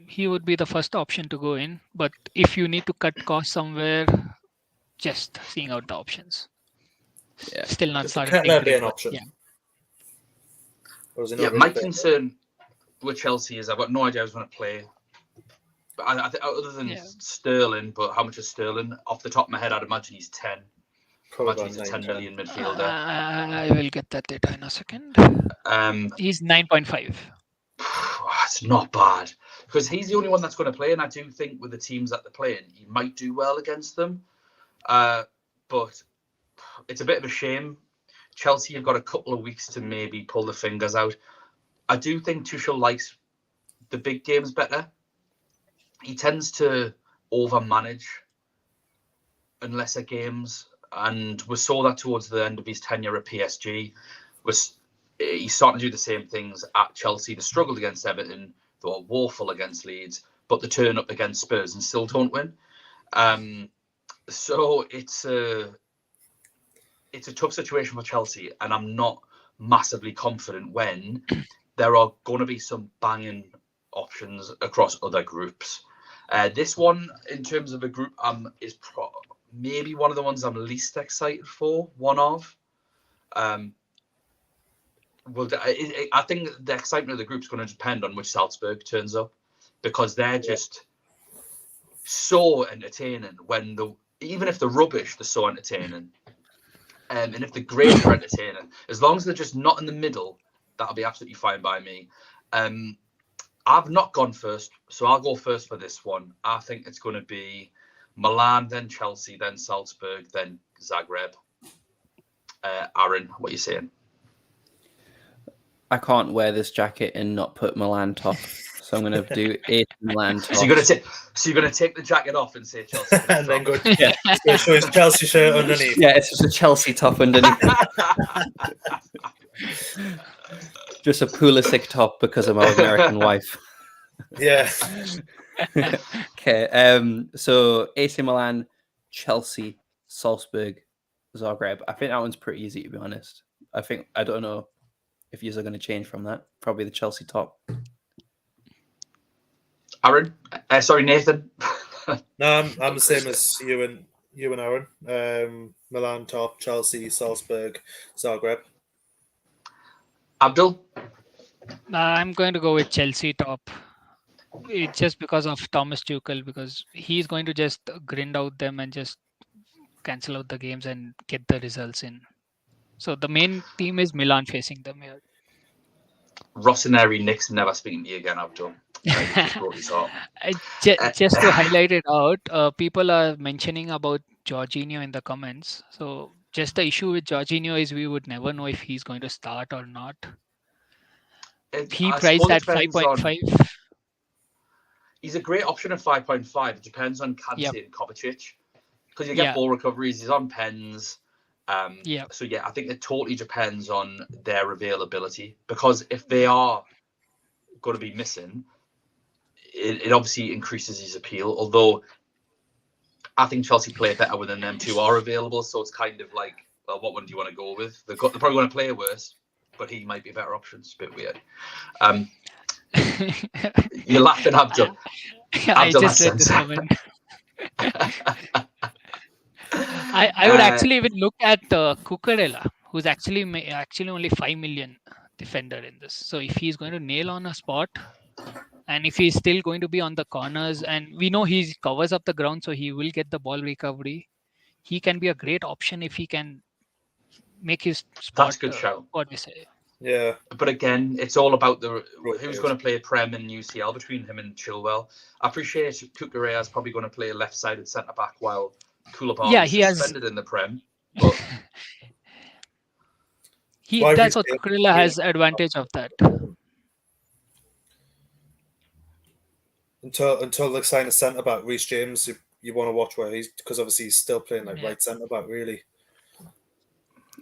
he would be the first option to go in. But if you need to cut costs somewhere, just seeing out the options. Yeah. Still not Just started can that be tinkering, an but option? yeah. Or is it Yeah, not my really fair? concern with Chelsea is I've got no idea who's going to play. But I think other than Yeah. Sterling, but how much is Sterling? Off the top of my head, I'd imagine he's 10. Probably Imagine he's a about 10 9, million midfielder. I will get that data in a second. He's 9.5. It's not bad because he's the only one that's going to play, and I do think with the teams that they're playing, he might do well against them. But it's a bit of a shame. Chelsea have got a couple of weeks to maybe pull the fingers out. I do think Tuchel likes the big games better. He tends to overmanage in lesser games, and we saw that towards the end of his tenure at PSG. He's starting to do the same things at Chelsea. They struggled against Everton, they were woeful against Leeds, but they turn up against Spurs and still don't win. So it's a tough situation for Chelsea, and I'm not massively confident when there are going to be some banging options across other groups. This one, in terms of a group, is maybe one of the ones I'm least excited for. One of. Well, I think the excitement of the group is going to depend on which Salzburg turns up, because they're just so entertaining. Even if they're rubbish, they're so entertaining. And if they're great, they're entertaining. As long as they're just not in the middle, that'll be absolutely fine by me. I've not gone first, so I'll go first for this one. I think it's going to be Milan, then Chelsea, then Salzburg, then Zagreb. Aaron, what are you saying? I can't wear this jacket and not put Milan top, so I'm going to do AC Milan top. So you're gonna take the jacket off and say Chelsea, And then go Yeah. show his Chelsea shirt underneath. Yeah, it's just a Chelsea top underneath. Just a Pulisic top because of my American wife. Yeah. Okay. So AC Milan, Chelsea, Salzburg, Zagreb. I think that one's pretty easy, to be honest. I don't know if you are going to change from that. Probably the Chelsea top. Aaron, sorry, Nathan. No, I'm the same as you and Aaron. Milan top, Chelsea, Salzburg, Zagreb. Abdul? I'm going to go with Chelsea top. It's just because of Thomas Tuchel, because he's going to just grind out them and just cancel out the games and get the results in. So the main team is Milan facing them here. Rossoneri, Nick's never speaking to you again, Abdul. Just to highlight it out, people are mentioning about Jorginho in the comments. So just the issue with Jorginho is we would never know if he's going to start or not. He priced at 5.5. He's a great option at 5.5. It depends on Kante and Kovacic, because you get ball recoveries. He's on pens. So I think it totally depends on their availability, because if they are going to be missing, it obviously increases his appeal. Although I think Chelsea play better when them two are available, so it's kind of like, well, what one do you want to go with? They're probably going to play worse, but he might be a better option. It's a bit weird. You're laughing, Abdul. I just read this comment. I would actually even look at Cucurella, who's actually only 5 million defender in this. So if he's going to nail on a spot, And if he's still going to be on the corners, and we know he covers up the ground, so he will get the ball recovery. He can be a great option if he can make his spot. That's a good shout. What we say. Yeah. But again, it's all about who's going to play Prem and UCL between him and Chilwell. I appreciate Cucurella is probably going to play a left-sided centre-back while Koulibaly is suspended in the Prem. But that's what Cucurella has advantage of that. Until they sign a centre-back, Reece James, you want to watch where he's, because obviously he's still playing like right centre-back, really.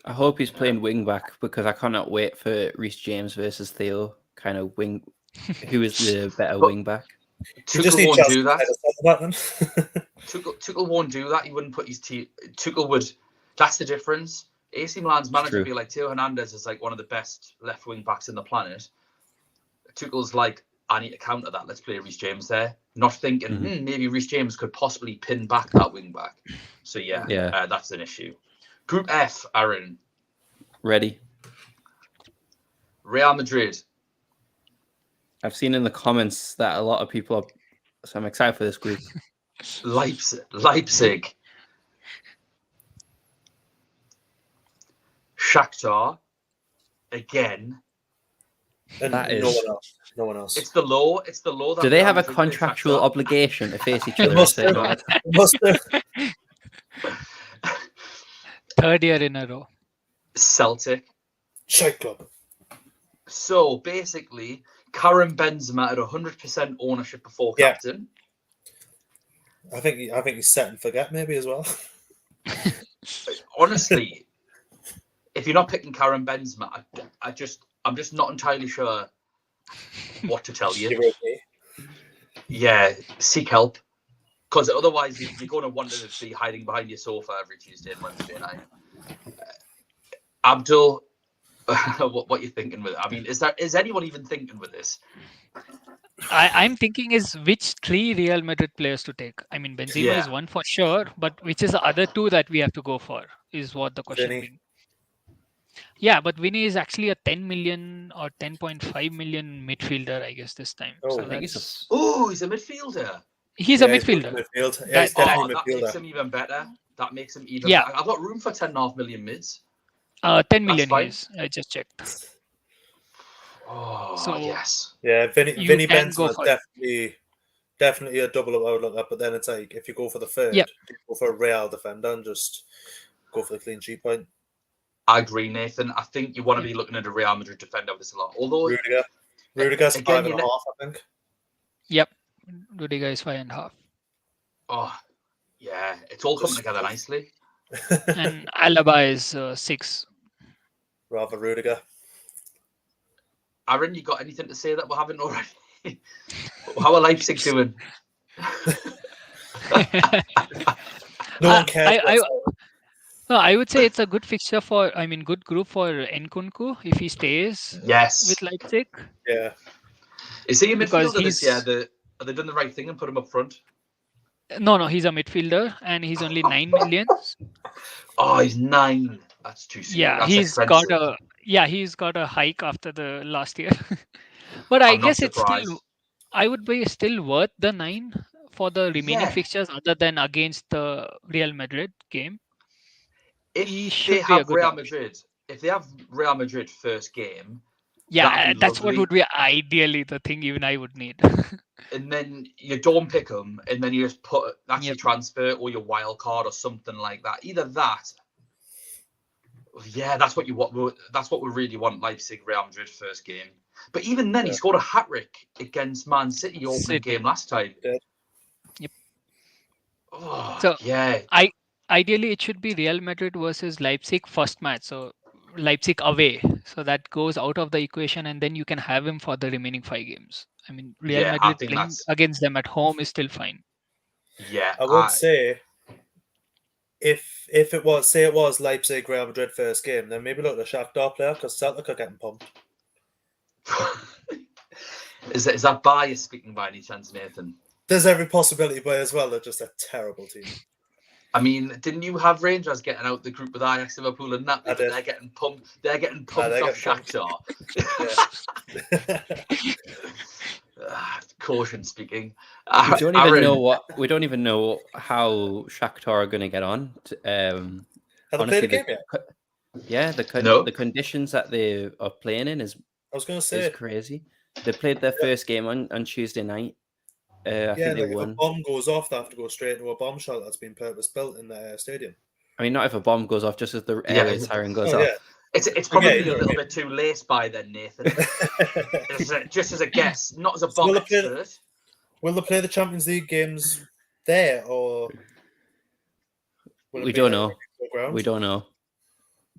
I hope he's playing wing back because I cannot wait for Reece James versus Theo kind of wing. Who is the better wing back? Tuchel won't do that. Tuchel won't do that. He wouldn't put his team. Tuchel would. That's the difference. AC Milan's manager would be like, Theo Hernandez is like one of the best left wing backs in the planet. Tuchel's like, I need to counter that. Let's play Reece James there. Not thinking maybe Reece James could possibly pin back that wing back. So that's an issue. Group F, Aaron. Ready. Real Madrid. I've seen in the comments that a lot of people are, so I'm excited for this group. Leipzig. Shakhtar. Again. And that is no one else. It's the law. That do they have a contractual obligation to face each other? Third year in a row. Celtic. Shite club. So basically, Karim Benzema had 100% ownership before captain. I think he's set and forget maybe as well. Honestly, if you're not picking Karim Benzema, I'm just not entirely sure what to tell you. Okay. Yeah, seek help. Because otherwise, you're going to want to be hiding behind your sofa every Tuesday and Wednesday night. Abdul, what are you thinking with it? I mean, is anyone even thinking with this? I'm thinking is which 3 Real Madrid players to take. I mean, Benzema is one for sure, but which is the other 2 that we have to go for is what the question is. Yeah, but Vinny is actually a 10 million or 10.5 million midfielder, I guess, this time. Oh, so he's a midfielder. He's a midfielder. That makes him even better. That makes him even better. I've got room for 10.5 million mids. 10 million is. I just checked. Oh, so, yes. Yeah, Vinny Benzema is definitely a double up I would look at, but then it's like if you go for the third, you go for a Real defender and just go for the clean sheet point. I agree, Nathan. I think you want to be looking at a Real Madrid defender with this a lot. Although Rudiger's 5.5, I think. Yep. Rudiger is 5.5. Oh, yeah. It's all coming together nicely. And Alaba is 6. Rather Rudiger. Aaron, you got anything to say that we haven't already? How are Leipzig doing? No one cares. I would say it's a good fixture good group for Nkunku if he stays with Leipzig. Yeah. Is he a midfielder this year? Have they done the right thing and put him up front? No, he's a midfielder and he's only 9 million. Oh, he's 9. That's too soon. Yeah, that's he's got a hike after the last year. But I guess it's still, I would be still worth the 9 for the remaining fixtures other than against the Real Madrid game. If they have Real Madrid first game, that's what would be ideally the thing even I would need. And then you don't pick them, and then you just put your transfer or your wild card or something like that. Either that, that's what you want. That's what we really want. Leipzig, Real Madrid first game. But even then, he scored a hat trick against Man City opening game last time. Yep. Oh, so ideally, it should be Real Madrid versus Leipzig first match. So Leipzig away. So that goes out of the equation, and then you can have him for the remaining 5 games. I mean, Real Madrid playing against them at home is still fine. Yeah, I would say if it was Leipzig Real Madrid first game, then maybe look at the Shakhtar player because Celtic are getting pumped. Is that bias speaking by any chance, Nathan? There's every possibility, but as well, they're just a terrible team. I mean, didn't you have Rangers getting out the group with Ajax, Liverpool, and that? They're getting pumped. They're getting pumped off Shakhtar. Caution speaking. We don't even Aaron, know we don't even know how Shakhtar are going to get on. Have they Honestly, played a game yet? No. the conditions that they are playing in is I was going to say, crazy. They played their first game on Tuesday night. I yeah, think they like if a won. bomb goes off, they have to go straight into a bomb shelter that's been purpose built in the stadium. I mean, not if a bomb goes off, just as the air raid siren goes Oh, off. yeah. It's probably Yeah, a yeah, little yeah. bit too late by then, Nathan. Just as a guess, not as a bomb will they play expert. Will they play the Champions League games there, or will We it be don't like a know. neutral ground? We don't know.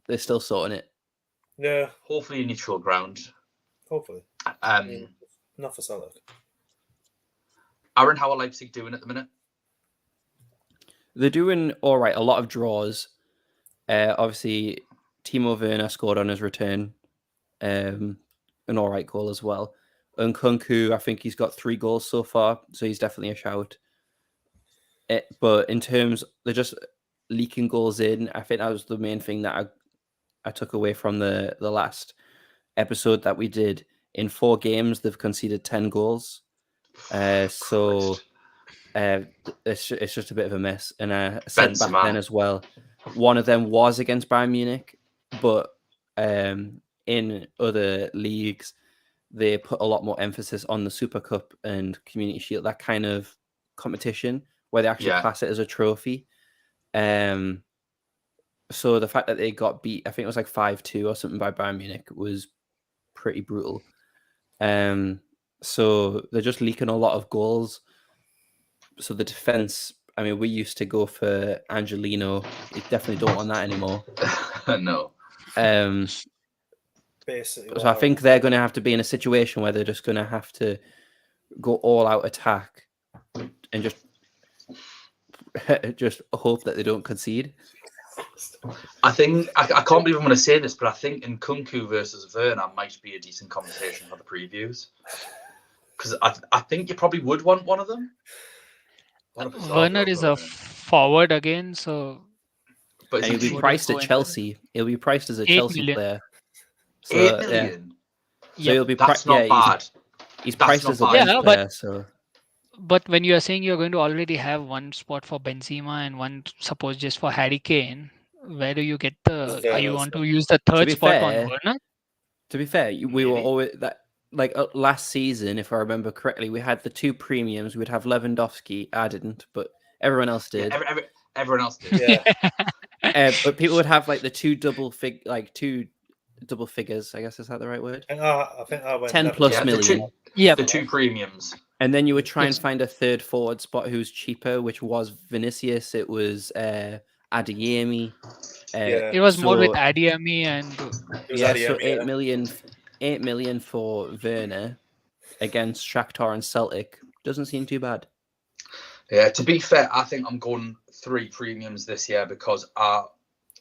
They're still sorting it. Yeah, Hopefully a neutral ground. hopefully. Um, Not for Celtic. Aaron, how are Leipzig doing at the minute? They're doing all right. A lot of draws. Obviously, Timo Werner scored on his return. An all right goal as well. And Kunku, I think he's got 3 goals so far, so he's definitely a shout. But in terms, they're just leaking goals in. I think that was the main thing that I took away from the last episode that we did. In 4 games, they've conceded 10 goals. So it's just a bit of a mess. And I said back then as well, one of them was against Bayern Munich, but in other leagues, they put a lot more emphasis on the Super Cup and Community Shield, that kind of competition, where they actually class it as a trophy. So the fact that they got beat, I think it was like 5-2 or something by Bayern Munich, was pretty brutal. So they're just leaking a lot of goals. So the defense, I mean, we used to go for Angelino. We definitely don't want that anymore. No. Basically, So I think they're going to have to be in a situation where they're just going to have to go all out attack and just hope that they don't concede. I think I can't believe I'm going to say this, but I think in Kunku versus Werner might be a decent conversation for the previews, because I think you probably would want one of them. Werner is a forward again, so. But he'll be priced at Chelsea. He'll be priced as a Chelsea player. So, 8 million. Yeah. So he'll be that's not bad. He's priced as a bench player. But when you are saying you're going to already have one spot for Benzema and one, suppose, just for Harry Kane, where do you get the? Are you want to use the third spot on Werner? To be fair, we were always that. Like last season, if I remember correctly, we had the 2 premiums. We'd have Lewandowski. I didn't, but everyone else did. Yeah, everyone else did. Yeah. But people would have like the 2 double figures. I guess is that the right word? I think I went 10 plus million. The 2 premiums. And then you would try and find a third forward spot who's cheaper, which was Vinicius. It was Adeyemi. It was more with Adeyemi and so 8 million for Werner against Shakhtar and Celtic doesn't seem too bad. Yeah, to be fair, I think I'm going 3 premiums this year because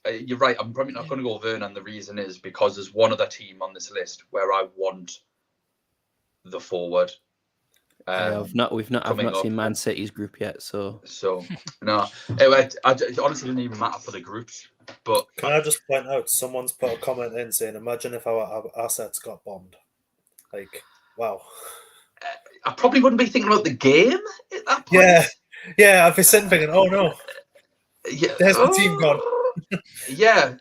you're right. I'm probably not going to go Werner, and the reason is because there's one other team on this list where I want the forward. I've not seen Man City's group yet, so no. It honestly didn't even matter for the groups. But can I just point out, someone's put a comment in saying, "Imagine if our assets got bombed." Like, wow. I probably wouldn't be thinking about the game at that point. Yeah. I'd be sitting thinking, "Oh no, there's the team gone." Yeah.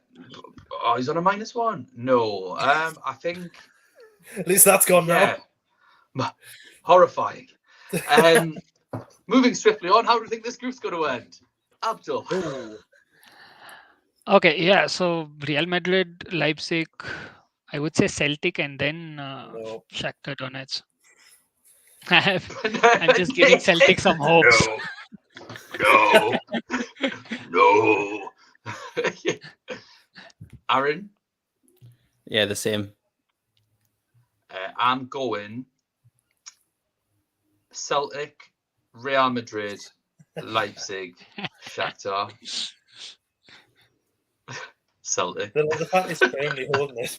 Oh, he's on a -1. No. I think. At least that's gone now. Horrifying. Moving swiftly on, how do you think this group's going to end? Abdul. Okay, yeah. So Real Madrid, Leipzig, I would say Celtic, and then Shakhtar Donetsk. I'm just giving Celtic some hopes. No. Aaron? Yeah, the same. I'm going Celtic, Real Madrid, Leipzig, Shakhtar. Celtic. The fact is firmly holding it.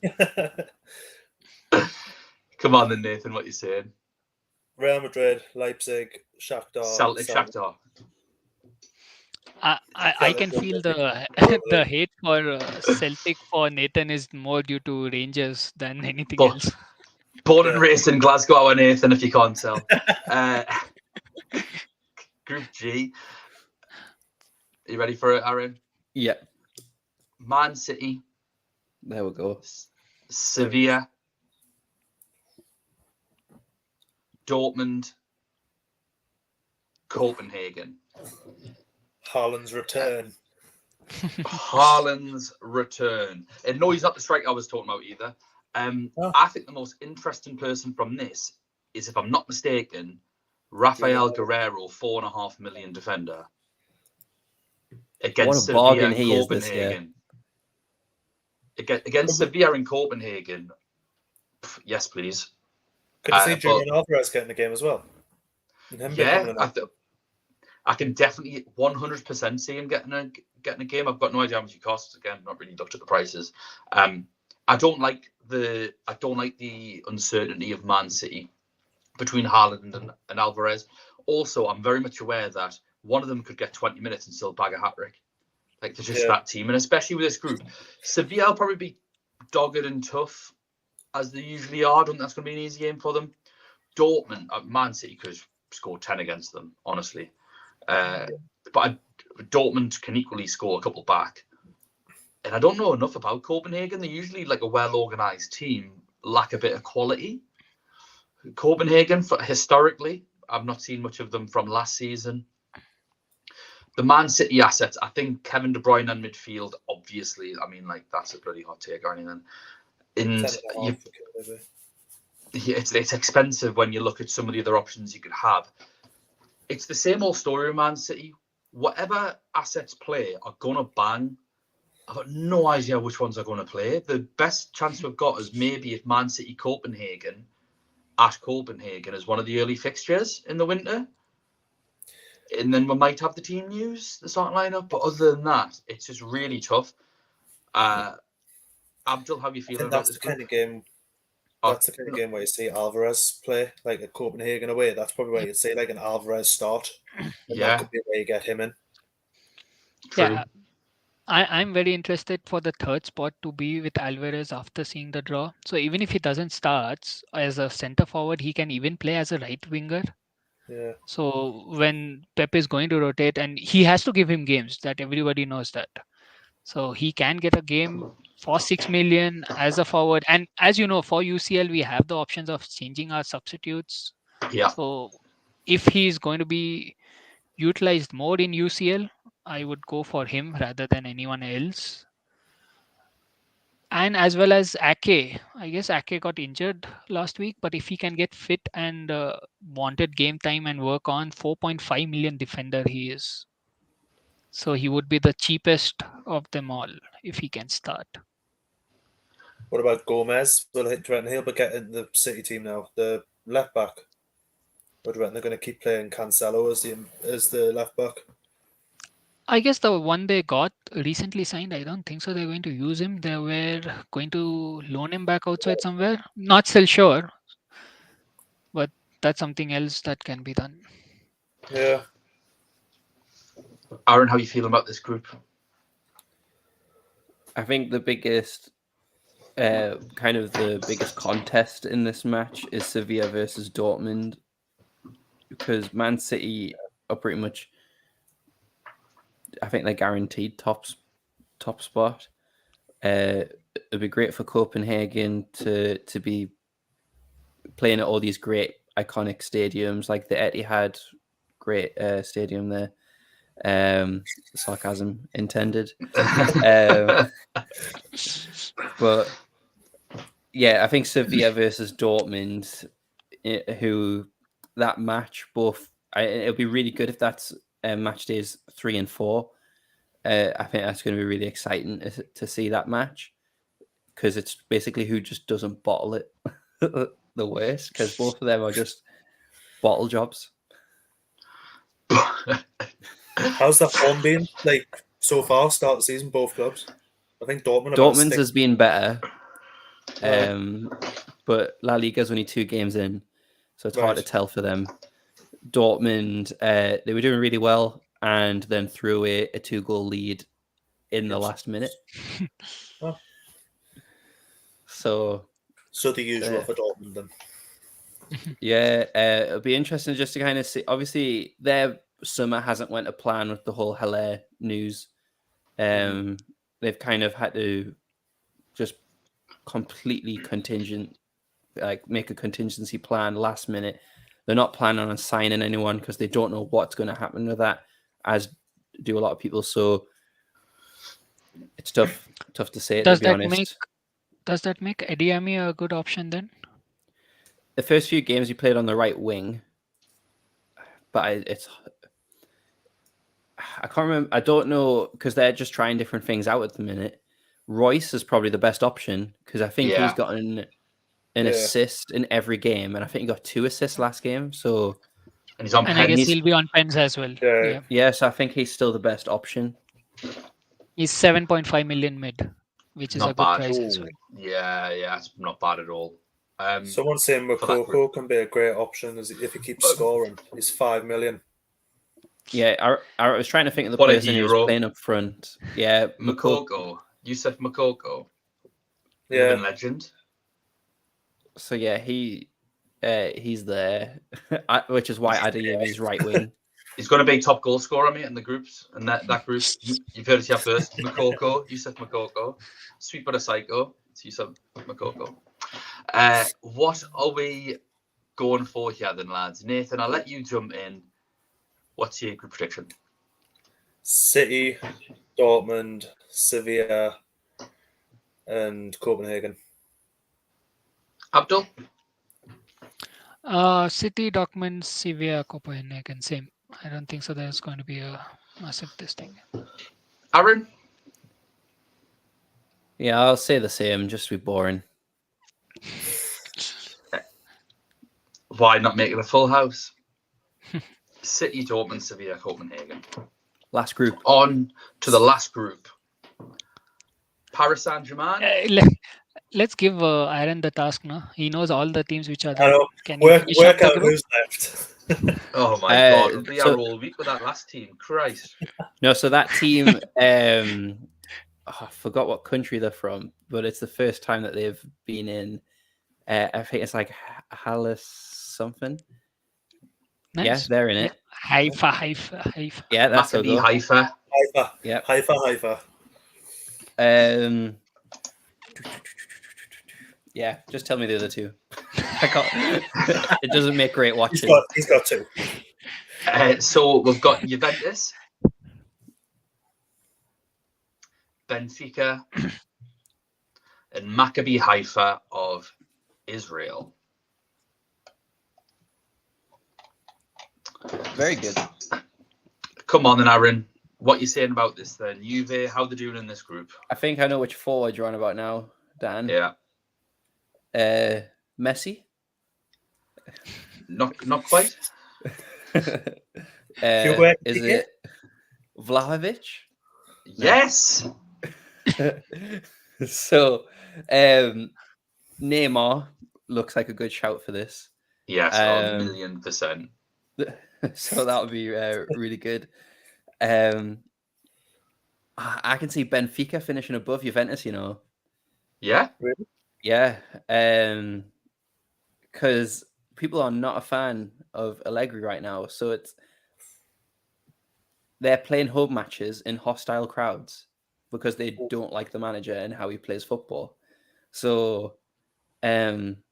Come on then, Nathan, what you saying? Real Madrid, Leipzig, Shakhtar. Celtic, Shakhtar. I can feel the hate for Celtic for Nathan is more due to Rangers than anything else. Born and raised in Glasgow and Nathan, if you can't tell. Group G. Are you ready for it, Aaron? Yeah. Man City. There we go. Sevilla. Dortmund. Copenhagen. Haaland's return. Haaland's return. And no, he's not the striker I was talking about either. I think the most interesting person from this is, if I'm not mistaken, Rafael Guerrero, 4.5 million defender. Against What a bargain Sevilla he and is this year. Copenhagen. Against Sevilla in Copenhagen. Yes, please. Could you see Julian Alvarez getting the game as well? Yeah, I can definitely 100% see him getting a game. I've got no idea how much it costs. Again, not really looked at the prices. I don't like the uncertainty of Man City between Haaland and Alvarez. Also, I'm very much aware that one of them could get 20 minutes and still bag a hat-trick. Like, they're just that team. And especially with this group, Sevilla will probably be dogged and tough, as they usually are. I don't think that's going to be an easy game for them. Dortmund, Man City could score 10 against them, honestly. But Dortmund can equally score a couple back. And I don't know enough about Copenhagen. They're usually like a well-organised team, lack a bit of quality. Copenhagen, historically, I've not seen much of them from last season. The Man City assets, I think Kevin De Bruyne in midfield, obviously, I mean, like, that's a bloody hot take or anything. And it's expensive when you look at some of the other options you could have. It's the same old story with Man City. Whatever assets play are going to bang. I've got no idea which ones are going to play. The best chance we've got is maybe if Man City Copenhagen at Copenhagen as one of the early fixtures in the winter. And then we might have the team news, the starting lineup. But other than that, it's just really tough. Abdul, how are you feeling about this group? That's the kind of game where you see Alvarez play, like at Copenhagen away. That's probably where you see like an Alvarez start. And that could be where you get him in. True. Yeah. I'm very interested for the third spot to be with Alvarez after seeing the draw. So even if he doesn't start as a center forward, he can even play as a right winger. Yeah. So when Pep is going to rotate, and he has to give him games, that everybody knows that. So he can get a game for 6 million as a forward. And as you know, for UCL, we have the options of changing our substitutes. Yeah. So if he's going to be utilized more in UCL, I would go for him rather than anyone else. And as well as Ake. I guess Ake got injured last week, but if he can get fit and wanted game time and work on, 4.5 million defender he is. So he would be the cheapest of them all if he can start. What about Gomez? Will he'll be getting the City team now, the left back? Or do you reckon they're going to keep playing Cancelo as the left back? I guess the one they got recently signed, I don't think so they're going to use him. They were going to loan him back outside somewhere. Not still sure, but that's something else that can be done. Yeah. Aaron, how are you feeling about this group? I think the biggest contest in this match is Sevilla versus Dortmund, because Man City are pretty much, I think they're guaranteed top spot. It'd be great for Copenhagen to be playing at all these great iconic stadiums like the Etihad, great stadium there. Sarcasm intended. But yeah, I think Sevilla versus Dortmund, who that match, it'll be really good if that's match days 3 and 4. I think that's going to be really exciting to see that match, because it's basically who just doesn't bottle it the worst, because both of them are just bottle jobs. How's the form been like so far? Start the season, both clubs. I think Dortmund's has been better, Right. but La Liga's only 2 games in, so it's hard to tell for them. Dortmund, they were doing really well, and then threw away a 2-goal lead in the last minute. Oh. So So the usual for Dortmund then. Yeah, it'll be interesting just to kind of see. Obviously, their summer hasn't went to plan with the whole Haller news. They've kind of had to just completely contingent, like make a contingency plan last minute. They're not planning on signing anyone because they don't know what's going to happen with that, as do a lot of people. So it's tough to say, to be honest. Does that make Ediami a good option then? The first few games he played on the right wing, but I can't remember. I don't know because they're just trying different things out at the minute. Royce is probably the best option because I think he's gotten an assist in every game, and I think he got 2 assists last game. So, and he's on and pens. I guess he'll be on pens as well. Yeah, so I think he's still the best option. He's 7.5 million mid, which is not a good bad. price as well. Yeah, it's not bad at all. Someone's saying Moukoko can be a great option if he keeps scoring. He's 5 million. Yeah, I was trying to think of the person who was playing up front. Yeah, Moukoko. Yusuf Moukoko. Yeah. Living legend. So yeah, he's there, which is why Adeyemi is right wing. He's going to be top goal scorer, mate, in the groups. And that group, you've heard it here first. Yusuf Moukoko. Sweet but a psycho. It's Yusuf Moukoko. What are we going for here then, lads? Nathan, I'll let you jump in. What's your group prediction? City, Dortmund, Sevilla, and Copenhagen. Abdul? City, Dortmund, Sevilla, Copenhagen, same. I don't think so. There's going to be a massive testing. Aaron? Yeah, I'll say the same, just to be boring. Why not make it a full house? City, Dortmund, Sevilla, Copenhagen. Last group. On to the last group. Paris Saint-Germain. Let's give Aaron the task now. He knows all the teams which are there. I know. Can work out who's left. Oh my God. We'll be out all week with that last team. Christ. No, so that team, I forgot what country they're from, but it's the first time that they've been in. I think it's like Halas something. Nice. Yeah, they're in it. Haifa. Yeah, that's Maccabi Haifa. Yeah. Haifa. Yeah, just tell me the other two. I can't. It doesn't make great watching. He's got 2. So we've got Juventus, Benfica, and Maccabi Haifa of Israel. Very good. Come on then, Aaron. What are you saying about this then? Juve, how they doing in this group? I think I know which forward you're on about now, Dan. Yeah. Messi? Not quite. Is it Vlahovic? Yes. So, Neymar looks like a good shout for this. Yes, 1,000,000%. So that would be really good. I can see Benfica finishing above Juventus, you know. Yeah? Really? Yeah. Because people are not a fan of Allegri right now. So they're playing home matches in hostile crowds because they don't like the manager and how he plays football. So unless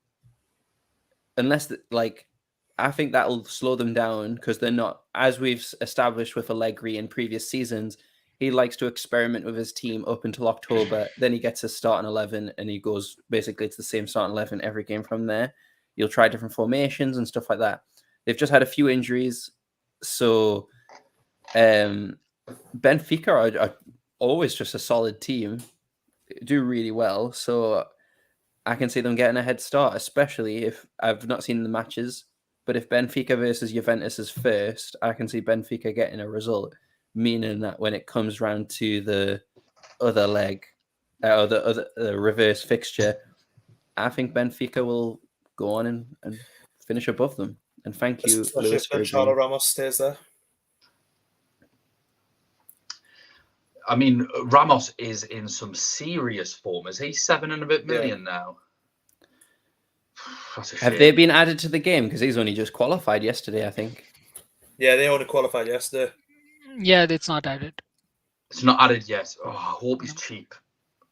I think that'll slow them down because they're not, as we've established with Allegri in previous seasons, he likes to experiment with his team up until October. Then he gets a starting 11 and he goes, basically it's the same starting 11 every game from there. You'll try different formations and stuff like that. They've just had a few injuries. So Benfica are always just a solid team, do really well. So I can see them getting a head start, especially if I've not seen the matches. But if Benfica versus Juventus is first, I can see Benfica getting a result, meaning that when it comes round to the other leg, or the reverse fixture, I think Benfica will go on and finish above them. And thank you, Lewis, for Charles Ramos stays there. I mean, Ramos is in some serious form. Is he 7 and a bit million now? That's a shame. Have they been added to the game? Because he's only just qualified yesterday, I think. Yeah, they only qualified yesterday. Yeah, it's not added. It's not added yet. Oh, I hope he's cheap.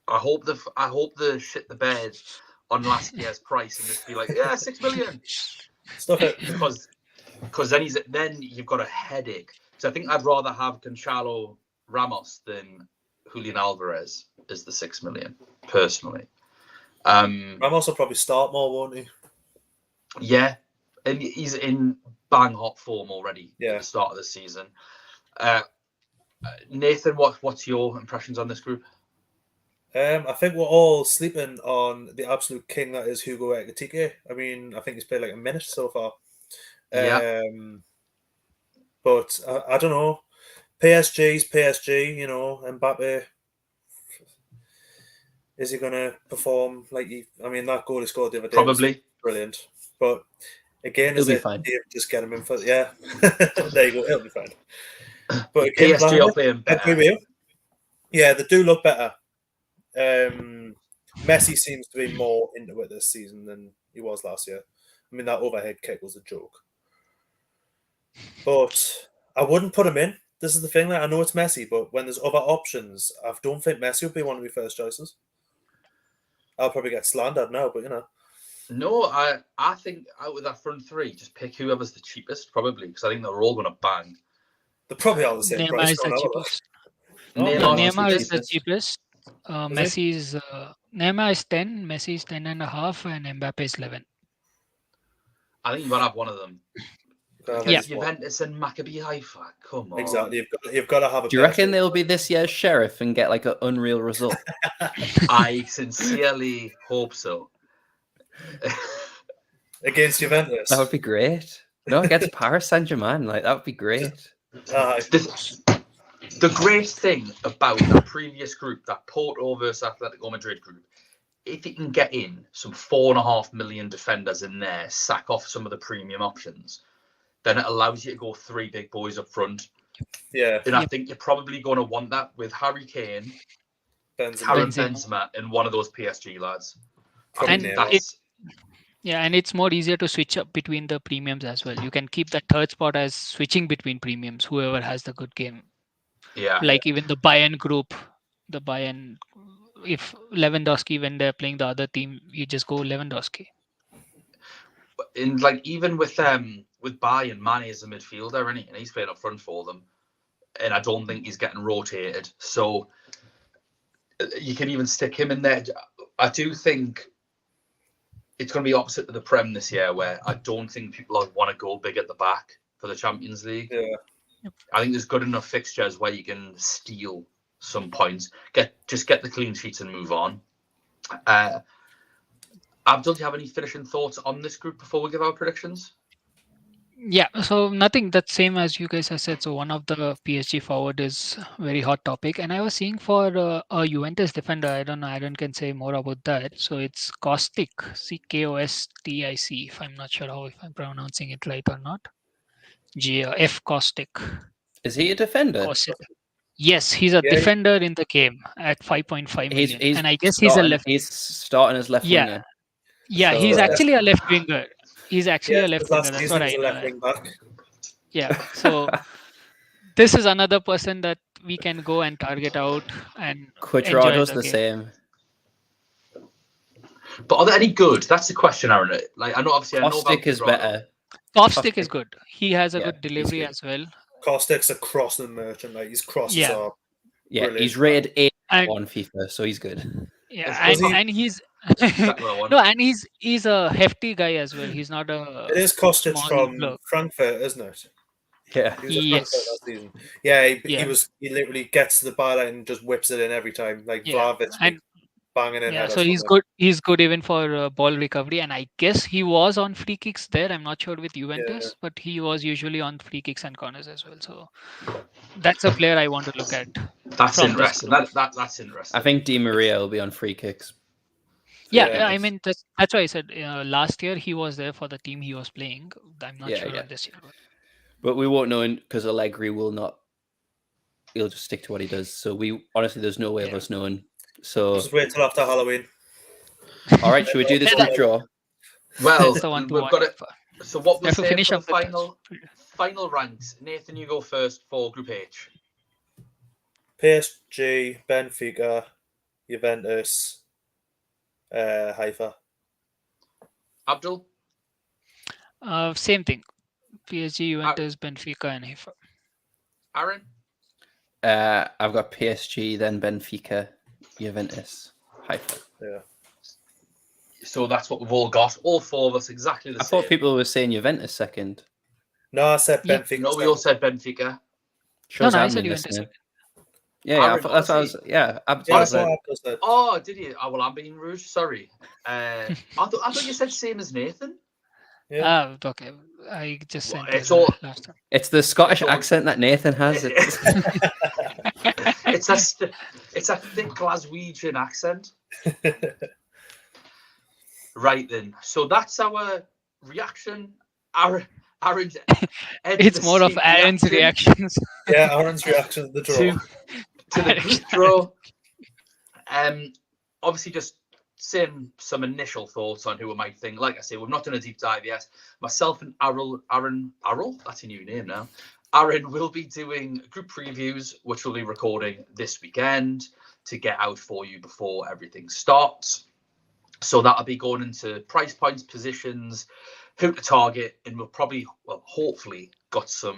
I hope the shit the bed on last year's price and just be like, yeah, 6 million. Stuff it. Because then you've got a headache. So I think I'd rather have Gonzalo Ramos than Julian Alvarez as the 6 million, personally. Ramos will probably start more, won't he? Yeah, and he's in bang hot form already at the start of the season. Nathan, what's your impressions on this group? I think we're all sleeping on the absolute king that is Hugo Ekitike. I mean, I think he's played like a minute so far. Yeah. But I don't know. PSG's PSG, you know, Mbappe. Is he going to perform like he? I mean, that goal he scored the other day Probably. was brilliant. But again, He'll is be it fine. just get him in for? Yeah, there you go. He'll be fine. But again, PSG are playing I agree better. with you. Yeah, they do look better. Messi seems to be more into it this season than he was last year. I mean, that overhead kick was a joke. But I wouldn't put him in. This is the thing. That I know it's Messi, but when there's other options, I don't think Messi would be one of my first choices. I'll probably get slandered now, but you know. No, I think out of that front three, just pick whoever's the cheapest, probably, because I think they're all going to bang. They're probably all the same Neymar price. is the cheapest. Neymar's Neymar the is the cheapest. cheapest. Messi is Neymar is 10, Messi is 10.5, and Mbappe is 11. I think you've got to have one of them. Yeah. Against Juventus and Maccabi Haifa, come on. Exactly. You've got to have a. Do you reckon they'll be this year's sheriff and get like an unreal result? I sincerely hope so. Against Juventus? That would be great. No, against Paris Saint-Germain, like that would be great. The great thing about that previous group, that Porto versus Atletico Madrid group, if it can get in some 4.5 million defenders in there, sack off some of the premium options, then it allows you to go 3 big boys up front. Yeah. And I think you're probably going to want that with Harry Kane, Karim Benzema, and one of those PSG lads. And it's more easier to switch up between the premiums as well. You can keep that third spot as switching between premiums, whoever has the good game. Yeah. Like even the Bayern group, if Lewandowski, when they're playing the other team, you just go Lewandowski. And like even with Bayern, Mane is a midfielder, and he's playing up front for them. And I don't think he's getting rotated. So you can even stick him in there. I do think it's going to be opposite to the Prem this year, where I don't think people want to go big at the back for the Champions League. Yeah. I think there's good enough fixtures where you can steal some points, just get the clean sheets and move on. Abdul, do you have any finishing thoughts on this group before we give our predictions? Yeah, so nothing, that's same as you guys have said. So one of the PSG forward is very hot topic, and I was seeing for a Juventus defender. I don't know, Aaron can say more about that. So it's Kostic, Kostic. If I'm not sure if I'm pronouncing it right or not. F Kostic. Is he a defender? Yes, he's a defender in the game at 5.5 million, and I guess he's a left. He's starting as left winger. Yeah, so he's actually a left winger. He's actually a left winger. That's what I know. Yeah, so this is another person that we can go and target out and Cuadrado's the same. But are they any good? That's the question, Aaron. Like I know, obviously, Kostic is better. Kostic is good. He has a good delivery as well. Kostic's a crossing merchant. Like his crosses are. Yeah, brilliant. He's rated 8 on FIFA, so he's good. Yeah, and he's he's a hefty guy as well. He's not a. It is Kostic from Frankfurt, isn't it? Yeah. He was at Frankfurt last season. Yeah, he literally gets to the byline and just whips it in every time, like Vlahovic banging in. Yeah, so he's good. He's good even for ball recovery, and I guess he was on free kicks there. I'm not sure with Juventus, but he was usually on free kicks and corners as well. So that's a player I want to look at. That's interesting. That's interesting. I think Di Maria will be on free kicks. Yeah, I mean that's why I said last year he was there for the team he was playing. I'm not sure on this year. But we won't know because Allegri will not. He'll just stick to what he does. So there's no way of us knowing. So just wait till after Halloween. All right, should we do this group draw? Well, That's the one to we've watch got it. for. So what we're Have to saying finish for the up the test. final ranks. Nathan, you go first for Group H. PSG, Benfica, Juventus, Haifa. Abdul? Same thing. PSG, Juventus, Benfica, and Haifa. Aaron? I've got PSG, then Benfica, Juventus, Haifa. Yeah. So that's what we've all got. All four of us exactly the I same. thought people were saying Juventus second. No, I said Yeah. Benfica. No, we all said Benfica. Shows I I said haven't been Juventus listening. second. Yeah, I Aaron, thought that's what I was. honestly. Yeah, Yeah, absolutely. that's what Abdul said. Oh, did you? Oh, well, I'm being rude. Sorry. I thought you said same as Nathan. Yeah. Okay. I just Well, sent it's the all- last time. It's the Scottish It's all- accent that Nathan has. It's, It's a thick Glaswegian accent. Right then. So that's our reaction. Aaron's It's more of Aaron's reactions. Yeah, Aaron's reaction to the draw. to the group draw. Obviously, just saying some initial thoughts on who I might think. Like I say, we've not done a deep dive yet. Myself and Aaron, that's a new name now. Aaron will be doing group previews, which we'll be recording this weekend to get out for you before everything starts. So that'll be going into price points, positions, who to target, and we'll probably, well, hopefully, got some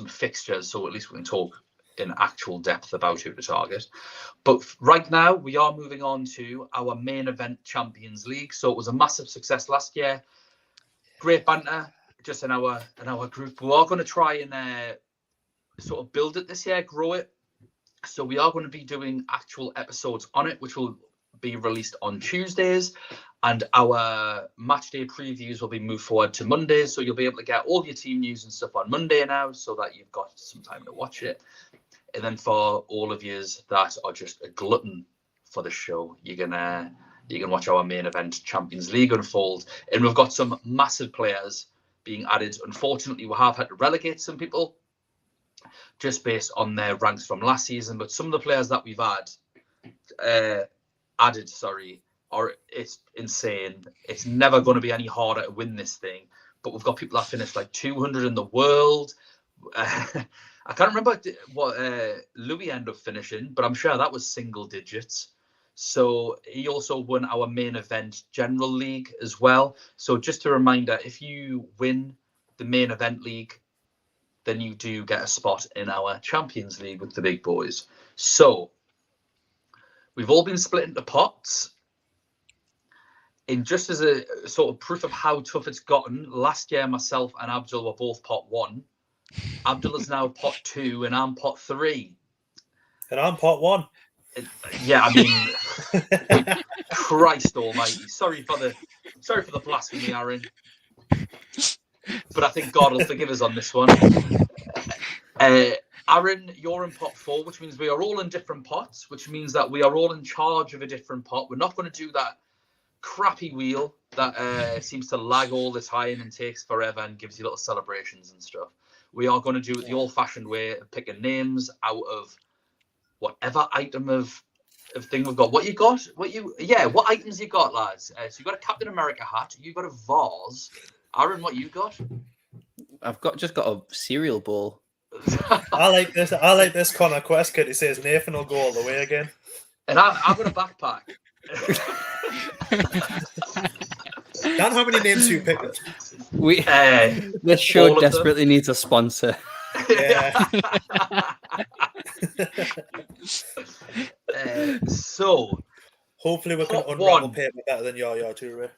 fixtures, so at least we can talk in actual depth about who to target. But right now, we are moving on to our main event, Champions League. So it was a massive success last year. Great banter, just in our group. We are going to try and sort of build it this year, grow it. So we are going to be doing actual episodes on it, which will be released on Tuesdays, and our match day previews will be moved forward to Mondays. So you'll be able to get all your team news and stuff on Monday now, so that you've got some time to watch it. And then for all of yous that are just a glutton for the show, you can watch our main event, Champions League, unfold. And we've got some massive players being added. Unfortunately, we have had to relegate some people just based on their ranks from last season. But some of the players that we've added, are it's insane. It's never going to be any harder to win this thing. But we've got people that finished like 200 in the world. I can't remember what Louis ended up finishing, but I'm sure that was single digits. So he also won our main event general league as well. So just a reminder, if you win the main event league, then you do get a spot in our Champions League with the big boys. So we've all been split into pots. And just as a sort of proof of how tough it's gotten, last year myself and Abdul were both pot 1. Abdul is now pot 2 and I'm pot 3. And I'm pot 1. Yeah, I mean, Christ almighty. Sorry for the blasphemy, Aaron. But I think God will forgive us on this one. Aaron, you're in pot 4, which means we are all in different pots, which means that we are all in charge of a different pot. We're not going to do that crappy wheel that seems to lag all the time and takes forever and gives you little celebrations and stuff. We are going to do it the old-fashioned way of picking names out of whatever item of thing we've got. What items you got, lads? So you got a Captain America hat. You got a vase. Aaron, what you got? I've just got a cereal bowl. I like this Connor Quest kid. He says Nathan will go all the way again. And I've got a backpack. Dan, how many names do you pick? This show desperately needs a sponsor. Yeah. So hopefully we can pot unravel 1. paper better than Yaya Toure.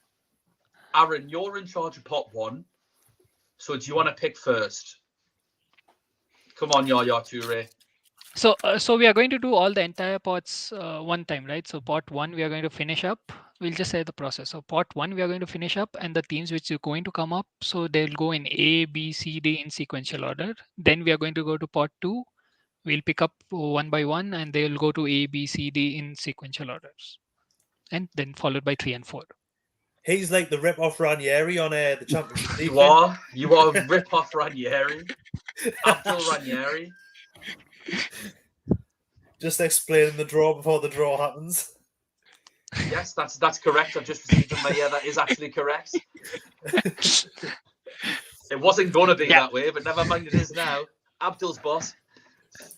Aaron, you're in charge of pot 1. So do you want to pick first? Come on, Yaya Toure. So we are going to do all the entire pots one time, right? So pot 1 we are going to finish up. We'll just say the process. So pot 1 we are going to finish up, and the themes which are going to come up, so they'll go in A, B, C, D in sequential order. Then we are going to go to pot 2. We'll pick up one by one, and they'll go to A, B, C, D in sequential orders, and then followed by 3 and 4. He's like the rip-off Ranieri on the Champions League. You are rip-off Ranieri. Abdul Ranieri. Just explaining the draw before the draw happens. Yes, that's correct. I've just received them. Yeah, that is actually correct. It wasn't going to be that way, but never mind, it is now. Abdul's boss.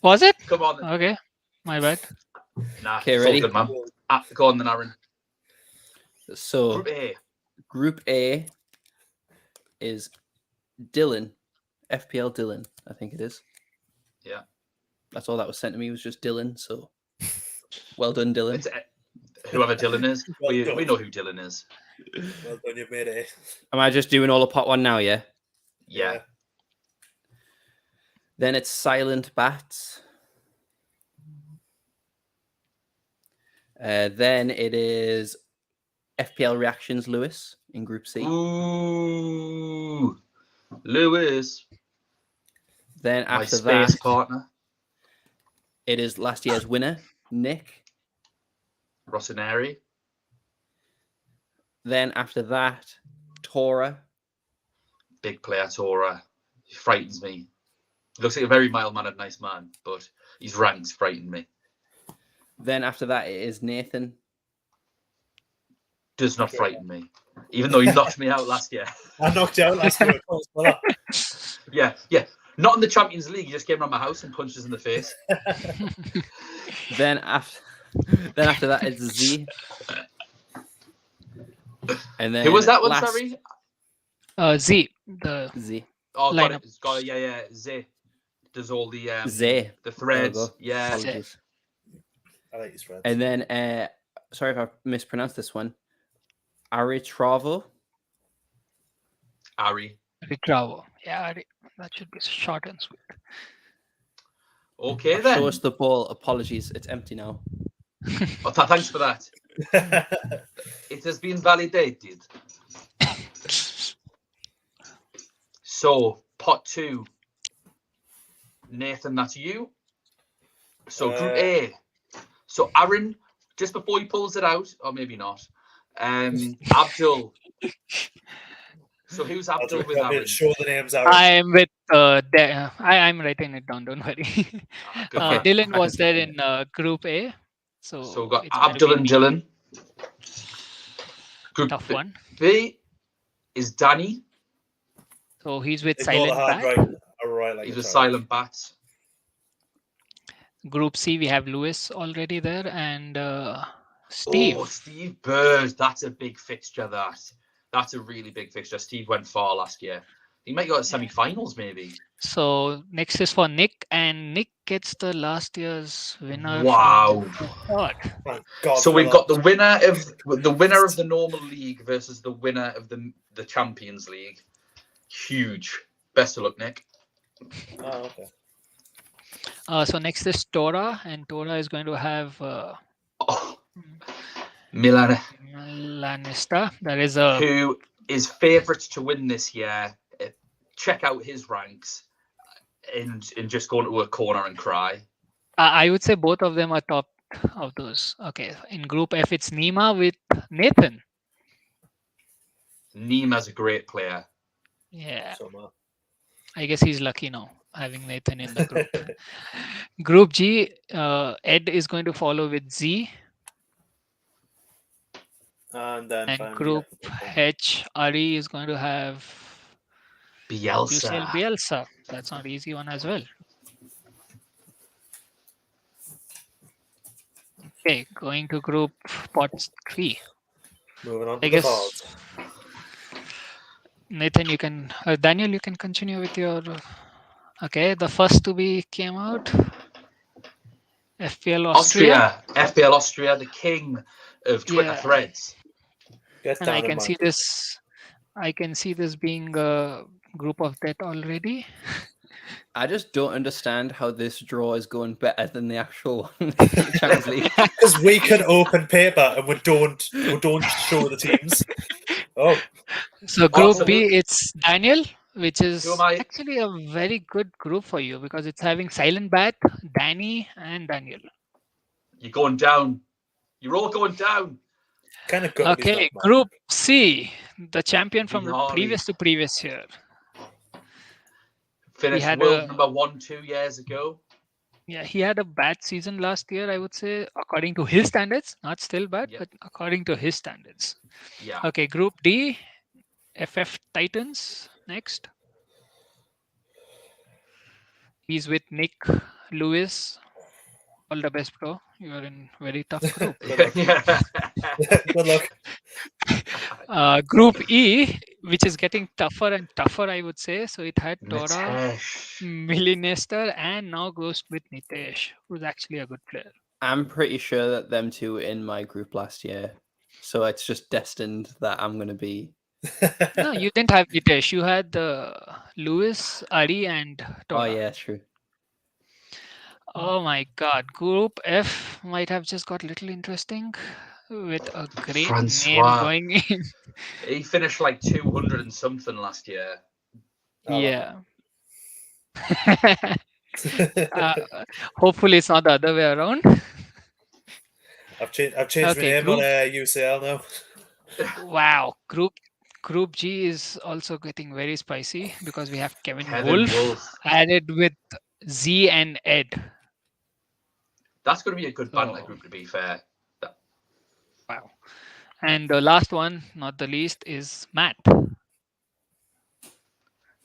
Was it? Come on. Okay, my bad. Nah, Okay, it's ready? all good, man. Go on then, Aaron. So Group A is Dylan, FPL Dylan, I think it is. Yeah. That's all that was sent to me was just Dylan. So well done, Dylan. It's whoever Dylan is. Well we done. know who Dylan is. Well done, you've made it. Am I just doing all a pot one now? Yeah. Yeah. Then it's Silent Bats. Then it is FPL Reactions Lewis in Group C. Ooh, Lewis. Then My after space that, partner. it is last year's winner, Nick. Rossoneri. Then after that, Tora. Big player, Tora. He frightens me. He looks like a very mild-mannered, nice man, but his ranks frighten me. Then after that, it is Nathan. Does not frighten me, even though he knocked me out last year. I knocked you out last year. Of course, brother. Yeah. Not in the Champions League. He just came around my house and punched us in the face. Then after that, it's Z. And then Who was that one? Sorry. Z, the Z. Oh, lineup. got it. Yeah. Z does all the Z. the threads. There we go. Yeah. Apologies. I like these threads. And then, sorry if I mispronounced this one. Ari Travo. Ari. Ritravo. Yeah, that should be short and sweet. Okay then. Show us the ball. Apologies, it's empty now. Oh, thanks for that. It has been validated. So, pot 2. Nathan, that's you. So, Group A. So, Aaron, just before he pulls it out, or maybe not, Abdul. So, who's Abdul with Aaron? Show the names, Aaron. I'm with I'm writing it down, don't worry. Good man. Dylan was there in Group A. So we've got it's gonna Abdul be and Dylan. Group tough one. B is Danny. So he's with It's Silent all hard Bat. right, like He's a with child. Silent Bats. Group C, we have Lewis already there and Steve. Oh, Steve Bird. That's a big fixture, That's a really big fixture. Steve went far last year. He might go to semi-finals, maybe. So next is for Nick, and Nick gets the last year's winner. Wow. Thank God So for we've that. got the winner of the normal league versus the winner of the Champions League. Huge. Best of luck, Nick. Oh, okay. So next is Tora, and Tora is going to have Milan, Lanista. There is a who is favourite to win this year. Check out his ranks and just go into a corner and cry. I would say both of them are top of those. Okay, in Group F, it's Nima with Nathan. Nima's a great player. Yeah, So, I guess he's lucky now having Nathan in the group. Group G, Ed is going to follow with Z. and then And finally, Group H, Ari is going to have Bielsa. Bielsa. That's not an easy one as well. Okay, going to Group Pot 3. moving on I to the guess cards. Nathan, you can Daniel, you can continue with your. Okay, the first to be came out. FPL Austria. FPL Austria, the king of Twitter threads. Get And down I in can my see group. this. I can see this being a group of death already. I just don't understand how this draw is going better than the actual one. The Champions League. Because we can open paper and we don't show the teams. Oh, So Group Awesome. B, it's Daniel, which is Who am I? actually a very good group for you because it's having Silent Bat, Danny, and Daniel. You're going down. You're all going down. kind of good. Okay, Group C, the champion from Minari. previous year. Finished had world a- number 1 2 years ago. Yeah, he had a bad season last year, I would say, according to his standards. Not still bad, Yep. but according to his standards. Yeah. Okay, Group D, FF Titans next. He's with Nick Lewis. All the best, bro. You are in very tough group. Yeah. Good luck. Group E, which is getting tougher and tougher, I would say. So it had Tora, Nitesh. Millinester, and now goes with Nitesh, who's actually a good player. I'm pretty sure that them two were in my group last year. So it's just destined that I'm going to be. No, you didn't have Nitesh. You had Lewis, Ari, and Tora. Oh, yeah, true. Oh my God. Group F might have just got a little interesting with a great name Francois. going in. He finished like 200 and something last year. Yeah. Hopefully it's not the other way around. I've changed my Okay, name group- on UCL now. Wow. Group G is also getting very spicy because we have Kevin Kevin Wolf Wolf. added with Z and Ed. That's going to be a good banter So- group, to be fair. Wow. And the last one, not the least, is Matt,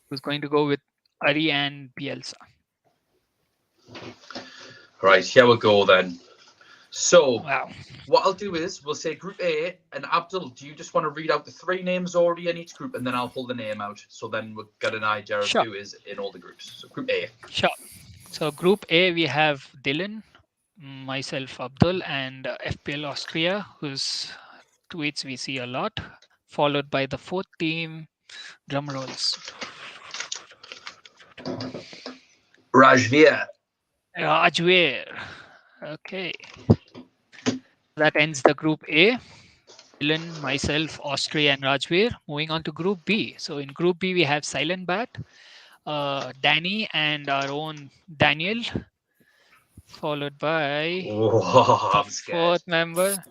who's going to go with Ari and Bielsa. Right, here we go then. So, Wow. what I'll do is we'll say Group A, and Abdul, do you just want to read out the 3 names already in each group, and then I'll pull the name out, so then we'll get an idea of Sure. who is in all the groups. So Group A. Sure. So Group A, we have Dylan, myself, Abdul, and FPL Austria, whose tweets we see a lot, followed by the 4th team, drum rolls. Rajveer. Rajveer. Okay. That ends the Group A. Dylan, myself, Austria, and Rajveer. Moving on to Group B. So in Group B, we have Silent Bat, Danny, and our own Daniel, followed by Oh, the I'm scared. 4th member.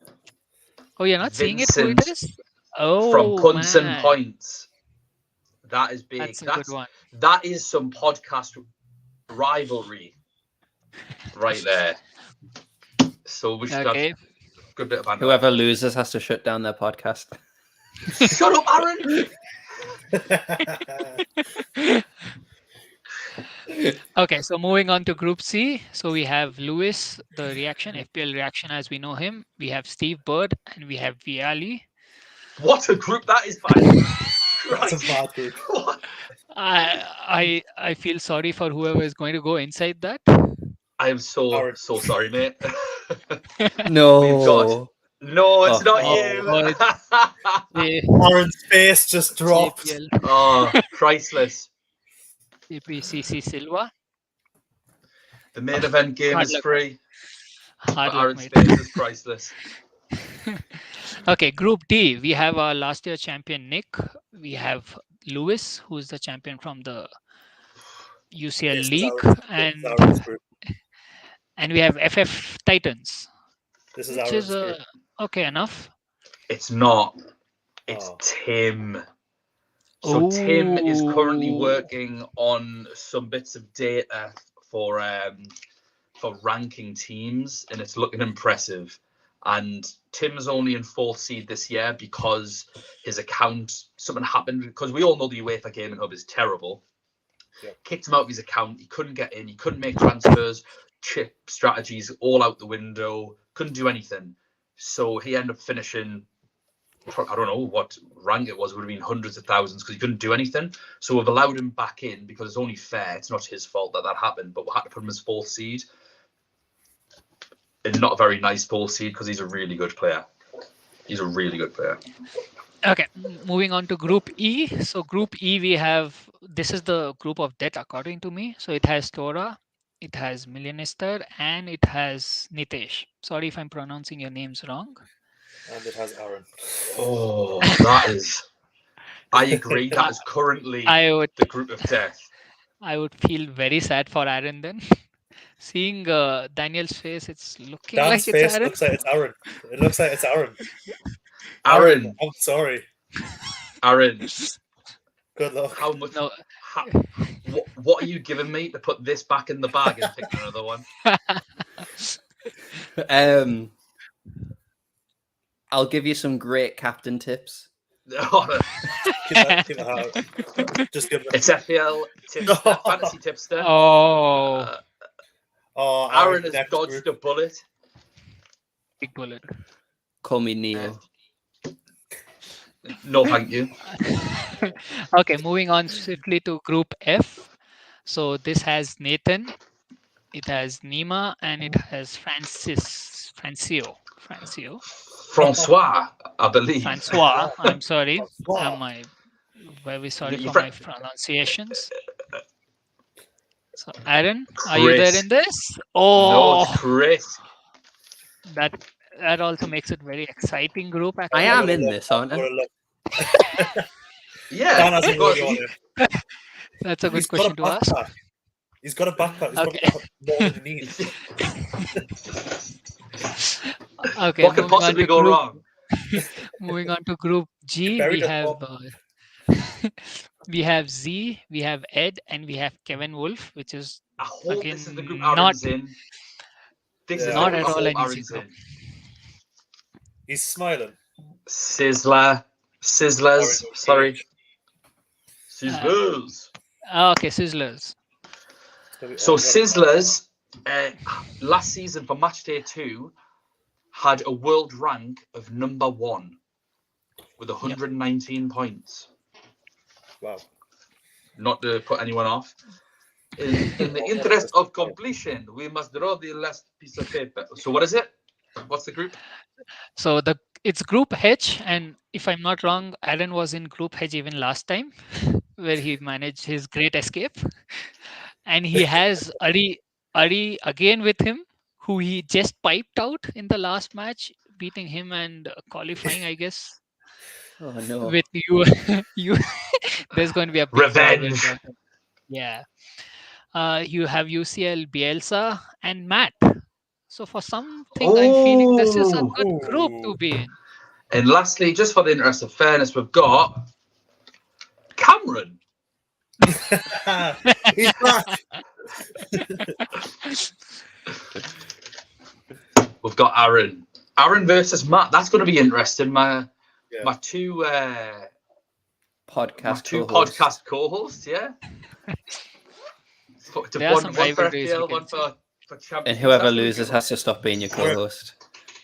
Oh, you're not seeing it who it Vincent is? Oh, From Punts and man. Points. That is big. That's a good one. That is some podcast rivalry right there. So we should Okay. have a good bit of banter. Whoever loses has to shut down their podcast. Shut up, Aaron! Okay, so moving on to Group C. So we have Lewis, the reaction, FPL reaction as we know him. We have Steve Bird and we have Viali. What a group that is, by the way. That's a Right. bad group. What? I feel sorry for whoever is going to go inside that. I am so Aaron. sorry, mate. No. No, it's Oh. not Oh, you. Aaron's face just dropped. JPL, Oh, priceless. JPCC Silva. The main event game Hard is luck. free, but Hard luck, Aaron's mate. face is priceless. Okay, Group D, we have our last year champion Nick. We have Lewis, who's the champion from the UCL This is League, Aaron's group. and we have FF Titans, This is which Aaron's is group. okay enough. It's not. It's Oh. Tim. So Tim is currently Ooh. working on some bits of data for ranking teams, and it's looking impressive. And Tim's only in 4th seed this year because his account, something happened, because we all know the UEFA Gaming Hub is terrible. Yeah. Kicked him out of his account. He couldn't get in. He couldn't make transfers. Chip strategies all out the window. Couldn't do anything. So he ended up finishing, I don't know what rank it was. It would have been hundreds of thousands because he couldn't do anything. So we've allowed him back in because it's only fair. It's not his fault that happened, but we had to put him as 4th seed. And not a very nice 4th seed because he's a really good player. He's a really good player. Okay, moving on to Group E. So Group E, we have, this is the group of death according to me. So it has Tora, it has Millionester, and it has Nitesh. Sorry if I'm pronouncing your names wrong. And it has Aaron. Oh, that is. I agree. That is currently I would the group of death. feel very sad for Aaron then. Seeing Daniel's face, it's looking Dan's like face it's Aaron. looks like it's Aaron. It looks like it's Aaron. Aaron, I'm sorry. Aaron, Good luck. how much? No, How, What are you giving me to put this back in the bag and pick another one? I'll give you some great captain tips. Keep it out. Just give It's FPL tipster, fantasy tipster. Aaron has dodged a bullet. Big bullet. Call me Neo. No, thank you. Okay, moving on swiftly to Group F. So this has Nathan, it has Nima, and it has Francio, Francois, I believe. Francois. I'm sorry. I'm very sorry for my pronunciations. So, Aaron, are you there in this? No, it's Chris. That also makes it very exciting group. Actually. I am in this, aren't I? Yeah. That's a good question to ask. He's got a backpack. He's Okay. got more than he needs. Okay. What could possibly go wrong? Moving on to Group G, we have Z, we have Ed, and we have Kevin Wolf, which is I hope again this is the group Aaron's in. This is not the at group all I an hope easy Aaron's group. in. He's smiling. Sizzlers. Sorry. Sizzlers. Okay, Sizzlers. So Sizzlers, last season for match day 2, had a world rank of number 1 with 119 points. Wow. Not to put anyone off. In the interest of completion, we must draw the last piece of paper. So what is it? What's the group? So it's Group H, and if I'm not wrong, Aaron was in Group H even last time, where he managed his great escape. And he has Ari again with him, who he just piped out in the last match, beating him and qualifying, I guess. Oh no! With you, there's going to be a big revenge. Yeah. You have UCL, Bielsa, and Matt. So for something, I'm feeling this is a good group to be in. And lastly, just for the interest of fairness, we've got Cameron. He's back. We've got Aaron. Aaron versus Matt. That's going to be interesting. My two podcast co-hosts. Yeah. There are some rivalries. One for champions. And whoever loses has to stop being your co-host.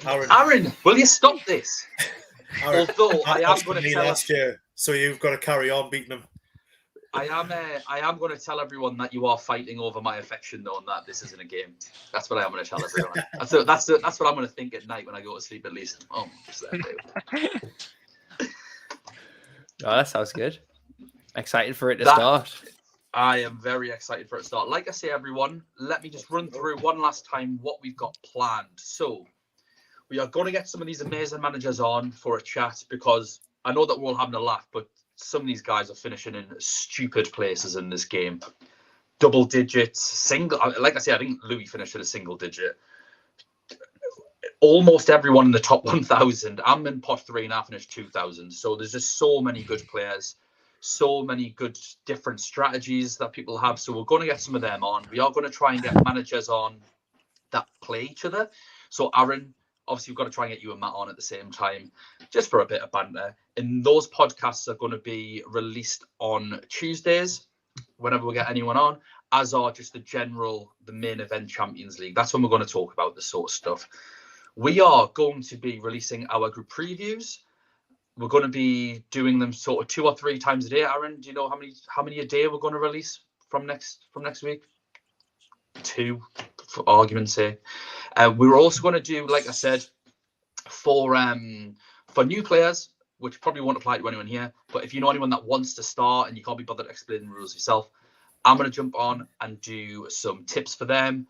Aaron, will you stop this? Although I am going to tell last year, so you've got to carry on beating them. I am going to tell everyone that you are fighting over my affection, though, and that this isn't a game. That's what I am going to tell everyone. That's what I'm going to think at night when I go to sleep. At least, oh, that sounds good. Excited for it to start. I am very excited for it to start. Like I say, everyone, let me just run through one last time what we've got planned. So we are going to get some of these amazing managers on for a chat, because I know that we're all having a laugh, but some of these guys are finishing in stupid places in this game. Double digits, single. Like I say, I think Louis finished at a single digit. Almost everyone in the top 1,000. I'm in pot 3 and I finished 2,000. So there's just so many good players, so many good different strategies that people have. So we're going to get some of them on. We are going to try and get managers on that play each other. So Aaron, obviously we've got to try and get you and Matt on at the same time, just for a bit of banter. And those podcasts are going to be released on Tuesdays, whenever we get anyone on, as are just the main event Champions League. That's when we're going to talk about this sort of stuff. We are going to be releasing our group previews. We're going to be doing them sort of 2 or 3 times a day. Aaron, do you know how many a day we're going to release from next week? 2, for argument's sake. We're also going to do, like I said, for new players, which probably won't apply to anyone here, but if you know anyone that wants to start and you can't be bothered explaining the rules yourself, I'm going to jump on and do some tips for them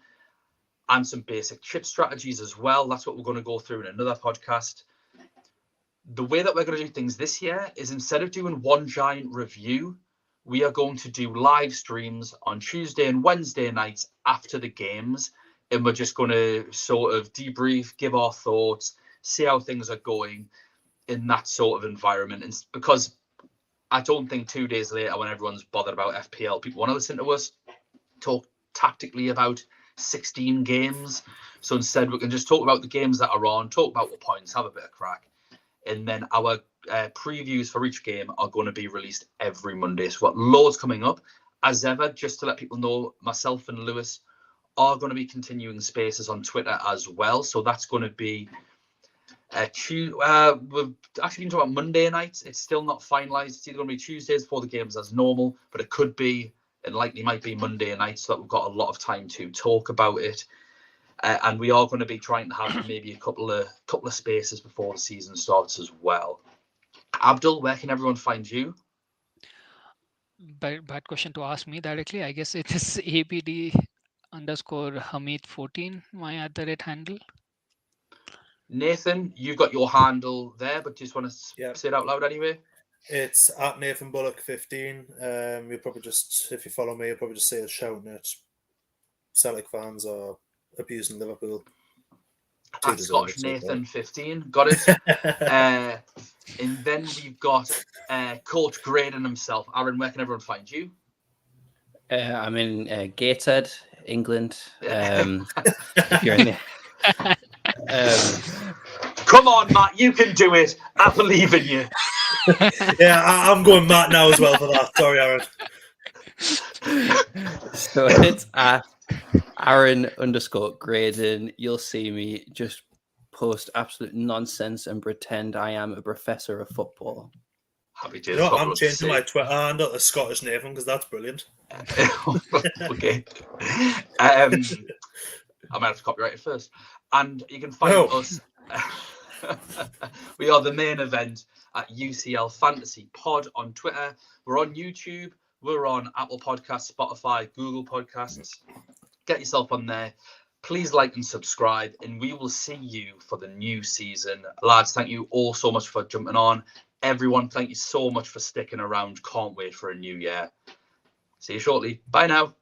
and some basic chip strategies as well. That's what we're going to go through in another podcast. The way that we're going to do things this year is, instead of doing one giant review, we are going to do live streams on Tuesday and Wednesday nights after the games. And we're just going to sort of debrief, give our thoughts, see how things are going in that sort of environment. And because I don't think 2 days later, when everyone's bothered about FPL, people want to listen to us talk tactically about 16 games. So instead, we can just talk about the games that are on, talk about the points, have a bit of crack. And then our previews for each game are going to be released every Monday. So we've got loads coming up. As ever, just to let people know, myself and Lewis are going to be continuing spaces on Twitter as well. So that's going to be we've actually been talking about Monday nights. It's still not finalised. It's either going to be Tuesdays before the games as normal, but it could be, and likely might be, Monday night, so that we've got a lot of time to talk about it. And we are going to be trying to have maybe a couple of spaces before the season starts as well. Abdul, where can everyone find you? Bad question to ask me directly. I guess it is ABD_Hamid14, my @ handle. Nathan, you've got your handle there, but just want to say it out loud anyway. It's at Nathan Bullock 15. You'll probably just, if you follow me, you'll probably just see us shouting at Celtic fans or abusing Liverpool. At Scottish Nathan 15, got it. And then we've got Coach Graydon himself. Aaron, where can everyone find you? I'm in Gateshead, England. If you're in there. Come on, Matt, you can do it. I believe in you. Yeah, I'm going Matt now as well for that. Sorry, Aaron. So it's at Aaron_Graydon. You'll see me just post absolute nonsense and pretend I am a professor of football. Happy days. You know, I'm changing my Twitter handle to Scottish Nathan because that's brilliant. Okay. I might have to copyright it first. And you can find us. We are the main event at UCL Fantasy Pod on Twitter. We're on YouTube. We're on Apple Podcasts, Spotify, Google Podcasts. Get yourself on there. Please like and subscribe, and we will see you for the new season. Lads, thank you all so much for jumping on. Everyone, thank you so much for sticking around. Can't wait for a new year. See you shortly. Bye now.